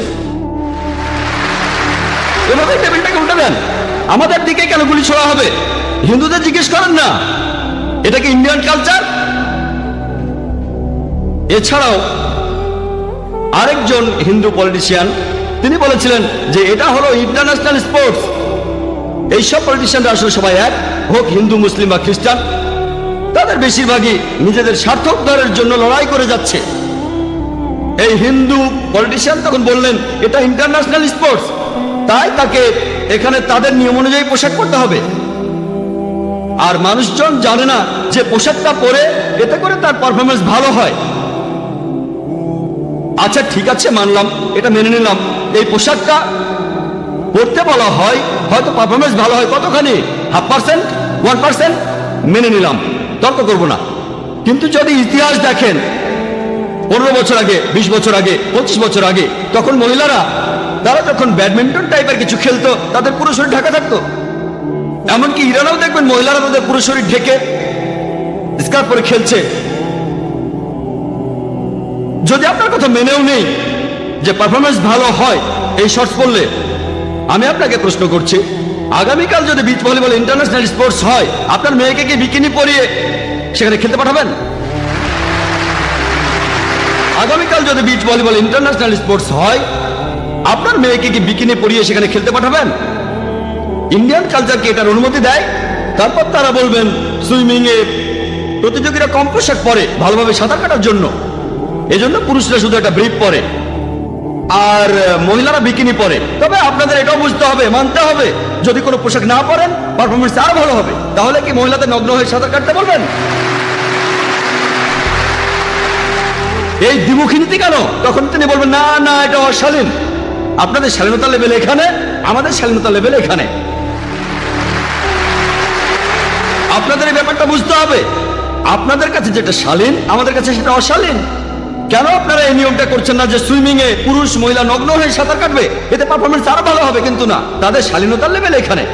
এভাবে টেবিলটাকে উল্টে দেন। আমাদের দিকে কেন গুলি ছোড়া হবে? হিন্দুদের জিজ্ঞেস করেন না এটা কি ইন্ডিয়ান কালচার? এছাড়াও আরেকজন হিন্দু পলিটিশিয়ান তিনি বলেছিলেন যে এটা হলো ইন্টারন্যাশনাল স্পোর্টস। এইসব পলিটিশিয়ানরা আসলে সবাই এক, হোক হিন্দু, মুসলিম বা খ্রিস্টান, তাদের বেশিরভাগই নিজেদের স্বার্থ উদ্ধারের জন্য লড়াই করে যাচ্ছে। এই হিন্দু পলিটিশিয়ান তখন বললেন এটা ইন্টারন্যাশনাল স্পোর্টস, তাই তাকে এখানে তাদের নিয়ম অনুযায়ী পোশাক পরতে হবে। আর মানুষজন জানে না যে পোশাকটা পরে এতে করে তার পারফরমেন্স ভালো হয়। আচ্ছা ঠিক আছে, মানলাম, এটা মেনে নিলাম, এই পোশাকটা পড়তে বলা হয়, হয়তো পারফরমেন্স ভালো হয় কতখানি, 0.5%, 1%, মেনে নিলাম, তর্ক করব না। কিন্তু যদি ইতিহাস দেখেন 15 বছর আগে, 20 বছর আগে, 25 বছর আগে, তখন মহিলারা তারা যখন ব্যাডমিন্টন টাইপের কিছু খেলতো তাদের পুরো শরীর ঢাকা থাকতো। এমনকি ইরানেও দেখবেন মহিলারা তাদের পুরো শরীর ঢেকে স্কার্ট পরে খেলছে। যদি আপনার কথা মেনেও নেই যে পারফরমেন্স ভালো হয় এই শর্টস পরলে, আমি আপনাকে প্রশ্ন করছি, আগামীকাল যদি বিচ ভলিবল ইন্টারন্যাশনাল স্পোর্টস হয়, আপনার মেয়েকে কি বিকিনি পরিয়ে সেখানে খেলতে পাঠাবেন? আগামীকাল যদি বিচ ভলিবল ইন্টারন্যাশনাল স্পোর্টস হয়, আপনার মেয়েকে কি বিকিনি পরিয়ে সেখানে খেলতে পাঠাবেন? ইন্ডিয়ান কালচার কি এটার অনুমতি দেয়? তারপর তারা বলবেন সুইমিং এ প্রতিযোগীরা কম পোশাক পরে ভালোভাবে সাঁতার কাটার জন্য, এজন্য পুরুষরা শুধু একটা ব্রিফ পরে আর মহিলারা বিকিনি পরে। তবে আপনাদের এটাও বুঝতে হবে, মানতে হবে, যদি কোনো পোশাক না পরেন পারফরমেন্স আরো ভালো হবে। তাহলে কি মহিলাদের নগ্ন হয়ে সাঁতার কাটতে বলবেন? এই দ্বিমুখী নীতি কেন? তখন তিনি বলবেন না না, এটা অশালীন। আপনাদের শালীনতা লেভেল এখানে, আমাদের শালীনতা লেভেল এখানে। আপনাদের এই ব্যাপারটা বুঝতে হবে। আপনাদের কাছে যেটা শালীন, আমাদের কাছে সেটা অশালীন। কেন আপনারা এই নিয়মটা করছেন না যে সুইমিং এ পুরুষ মহিলা নগ্ন হয়ে সাঁতার কাটবে, এতে পারফরমেন্স আরো ভালো হবে? কিন্তু না, তাদের শালীনতার লেভেল এখানে।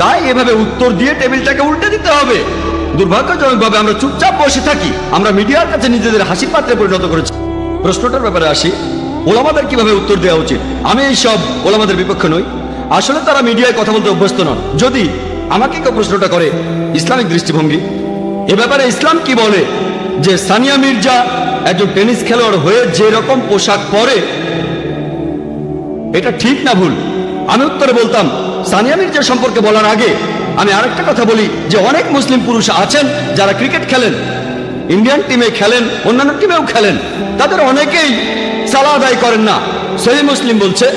তাই এভাবে উত্তর দিয়ে টেবিলটাকে উল্টে দিতে হবে। দুর্ভাগ্যজনকভাবে আমরা চুপচাপ বসে থাকি, আমরা মিডিয়ার কাছে নিজেদের হাসি পাত্রে পরিণত করেছি। প্রশ্নটার ব্যাপারে আসি, ওলামাদের কিভাবে উত্তর দেওয়া উচিত। আমি এই সব ওলামাদের বিপক্ষে নই, আসলে তারা মিডিয়ায় কথা বলতে অভ্যস্ত নন। যদি আমাকে কেউ প্রশ্নটা করে ইসলামিক দৃষ্টিভঙ্গি এ ব্যাপারে ইসলাম কি বলে যে সানিয়া মির্জা একজন টেনিস খেলোয়াড় হয়ে যে রকম পোশাক পরে এটা ঠিক না ভুল, আমি উত্তরে বলতাম সানিয়া মির্জা সম্পর্কে বলার আগে আমি আরেকটা কথা বলি যে অনেক মুসলিম পুরুষ আছেন যারা ক্রিকেট খেলেন, ইন্ডিয়ান টিমে খেলেন, অন্যান্য টিমেও খেলেন, তাদের অনেকেই সালাহ আদায় করেন না। সহিহ মুসলিম বলছে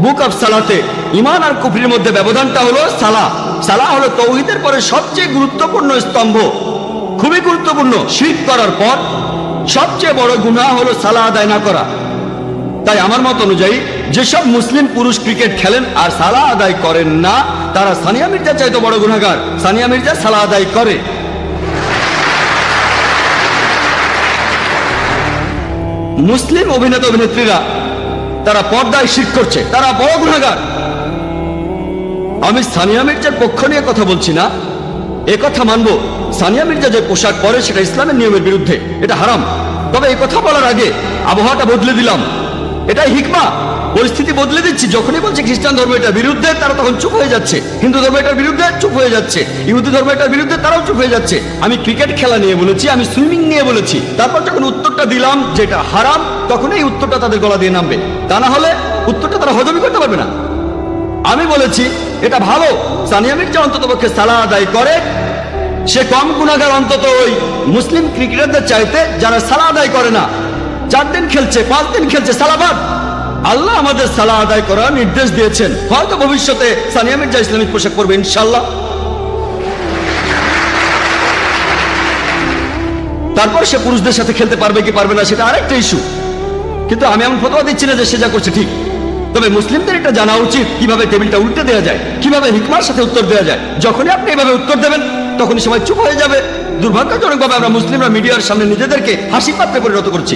বুক অফ সালাতে ঈমান আর কুফরির মধ্যে ব্যবধানটা হলো সালাহ। সালাহ হলো তাওহীদের পরে সবচেয়ে গুরুত্বপূর্ণ স্তম্ভ, খুবই গুরুত্বপূর্ণ। শিরক করার পর সবচেয়ে বড় গুনাহ হলো সালাহ আদায় না করা। তাই আমার মত অনুযায়ী যেসব মুসলিম পুরুষ ক্রিকেট খেলেন আর সালাহ আদায় করেন না, তারা সানিয়া মির্জা চাইতে বড় গুনাহগার। সানিয়া মির্জা সালাহ আদায় করে। মুসলিম অভিনেতা অভিনেত্রীরা তারা পর্দায় শিরক করছে, তারা বড় গুনাহগার। আমি সানিয়া মির্জার পক্ষ নিয়ে কথা বলছি না, এ কথা মানবো সানিয়া মির্জা যে পোশাক পরে সেটা ইসলামের নিয়মের বিরুদ্ধে, এটা হারাম। তবে এই কথা বলার আগে আবহাওয়াটা বদলে দিলাম, এটাই হিকমা। পরিস্থিতি বদলে দিচ্ছি। যখনই বলছে খ্রিস্টান ধর্ম এটার বিরুদ্ধে, তারা তখন চুপ হয়ে যাচ্ছে। হিন্দু ধর্ম এটার বিরুদ্ধে, চুপ হয়ে যাচ্ছে। ইহুদি ধর্ম এটার বিরুদ্ধে, তারাও চুপ হয়ে যাচ্ছে। আমি ক্রিকেট খেলা নিয়ে বলেছি, আমি সুইমিং নিয়ে বলেছি। তারপর যখন উত্তরটা দিলাম যেটা হারাম, তখন এই উত্তরটা তাদের গলা দিয়ে নামবে। তা না হলে উত্তরটা তারা হজমই করতে পারবে না। আমি বলেছি এটা ভালো, সানিয়া মির্জা অন্তত পক্ষে সালাহ আদায় করে, সে কম গুনাহগার অন্তত ওই মুসলিম ক্রিকেটারদের চাইতে যারা সালাহ আদায় করে না। 4 দিন খেলছে, 5 দিন খেলছে, সালাবাদ। আল্লাহ আমাদের সালাহ আদায় করার নির্দেশ দিয়েছেন। হয়তো ভবিষ্যতে সানিয়া মির্জা ইসলামিক পোশাক পরবে ইনশাল্লাহ। তারপর সে পুরুষদের সাথে খেলতে পারবে কি পারবে না সেটা আরেকটা ইস্যু। কিন্তু আমি এমন ফতোয়া দিচ্ছি না যে সে যা করছে ঠিক। তবে মুসলিমদের এটা জানা উচিত কিভাবে টেবিলটা উল্টে দেওয়া যায়, কিভাবে হিকমার সাথে উত্তর দেওয়া যায়। যখনই আপনি এভাবে উত্তর দেবেন তখনই সবাই চুপ হয়ে যাবে। দুর্ভাগ্যজনকভাবে আমরা মুসলিমরা মিডিয়ার সামনে নিজেদেরকে হাসি পাত্রে পরিণত করছি।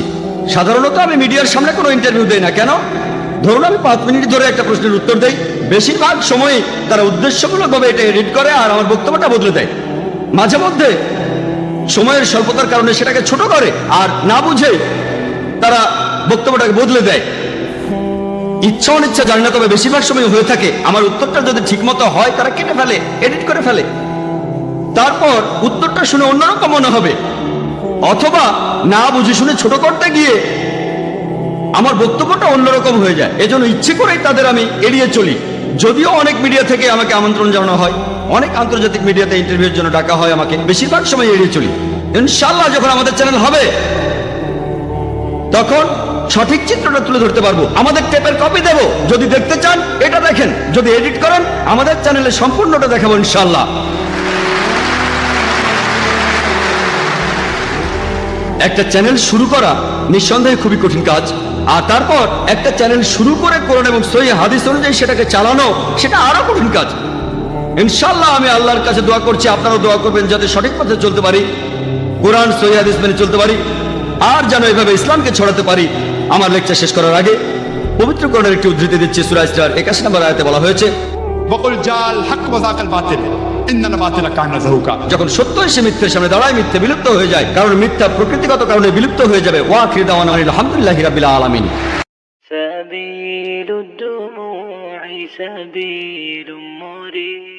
সাধারণত আমি মিডিয়ার সামনে কোনো ইন্টারভিউ দেই না। কেন? ধরুন আমি 5 মিনিট ধরে একটা প্রশ্নের উত্তর দেই, বেশিরভাগ সময় তারা উদ্দেশ্যমূলকভাবে এটা এডিট করে আর আমার বক্তব্যটা বদলে দেয়। মাঝে মধ্যে সময়ের স্বল্পতার কারণে সেটাকে ছোট করে আর না বুঝে তারা বক্তব্যটাকে বদলে দেয়। ইচ্ছা অনিচ্ছা জানি না, তবে বেশিরভাগ সময় হয়ে থাকে আমার উত্তরটা যদি ঠিকমতো হয় তারা কেটে ফেলে, এডিট করে ফেলে, তারপর উত্তরটা শুনে অন্যরকম মনে হবে, অথবা না বুঝে শুনে ছোট করতে গিয়ে আমার বক্তব্যটা অন্যরকম হয়ে যায়। এজন্য ইচ্ছে করেই তাদের আমি এড়িয়ে চলি। যদিও অনেক মিডিয়া থেকে আমাকে আমন্ত্রণ জানানো হয়, অনেক আন্তর্জাতিক মিডিয়াতে ইন্টারভিউর জন্য ডাকা হয় আমাকে, বেশিরভাগ সময় এড়িয়ে চলি। ইনশাআল্লাহ যখন আমাদের চ্যানেল হবে তখন সঠিক চিত্রটা তুলে ধরতে পারবো। আমাদের টেপের কপি দেব, যদি দেখতে চান এটা দেখেন, যদি এডিট করেন আমাদের চ্যানেলে সম্পূর্ণটা দেখাবো ইনশাআল্লাহ। একটা চ্যানেল শুরু করা নিঃসন্দেহে খুবই কঠিন কাজ, আর তারপর একটা চ্যানেল শুরু করে কোরআন এবং সহিহ হাদিস অনুযায়ী সেটাকে চালানো, সেটা আরো কঠিন কাজ। ইনশাআল্লাহ আমি আল্লাহর কাছে দোয়া করছি, আপনারাও দোয়া করবেন যাতে সঠিক পথে চলতে পারি, কোরআন সহিহ হাদিস মেনে চলতে পারি, আর যেন এভাবে ইসলামকে ছড়াতে পারি। আমার লেকচার শেষ করার আগে পবিত্র কোরআনের একটি উদ্ধৃতি দিচ্ছি। সূরা ইসরার 81 নম্বর আয়াতে বলা হয়েছে, وقل جاء الحق وزهق الباطل ان الباطل كان زهوقا। যখন সত্য এসে মিথ্যের সামনে দাঁড়ায় মিথ্যে বিলুপ্ত হয়ে যায়, কারণ মিথ্যা প্রকৃতিগত কারণে বিলুপ্ত হয়ে যাবে। ওয়াখির দাওয়ানা আলহামদুলিল্লাহি রাব্বিল আলামিন। سبيل الدموع سبيل مريح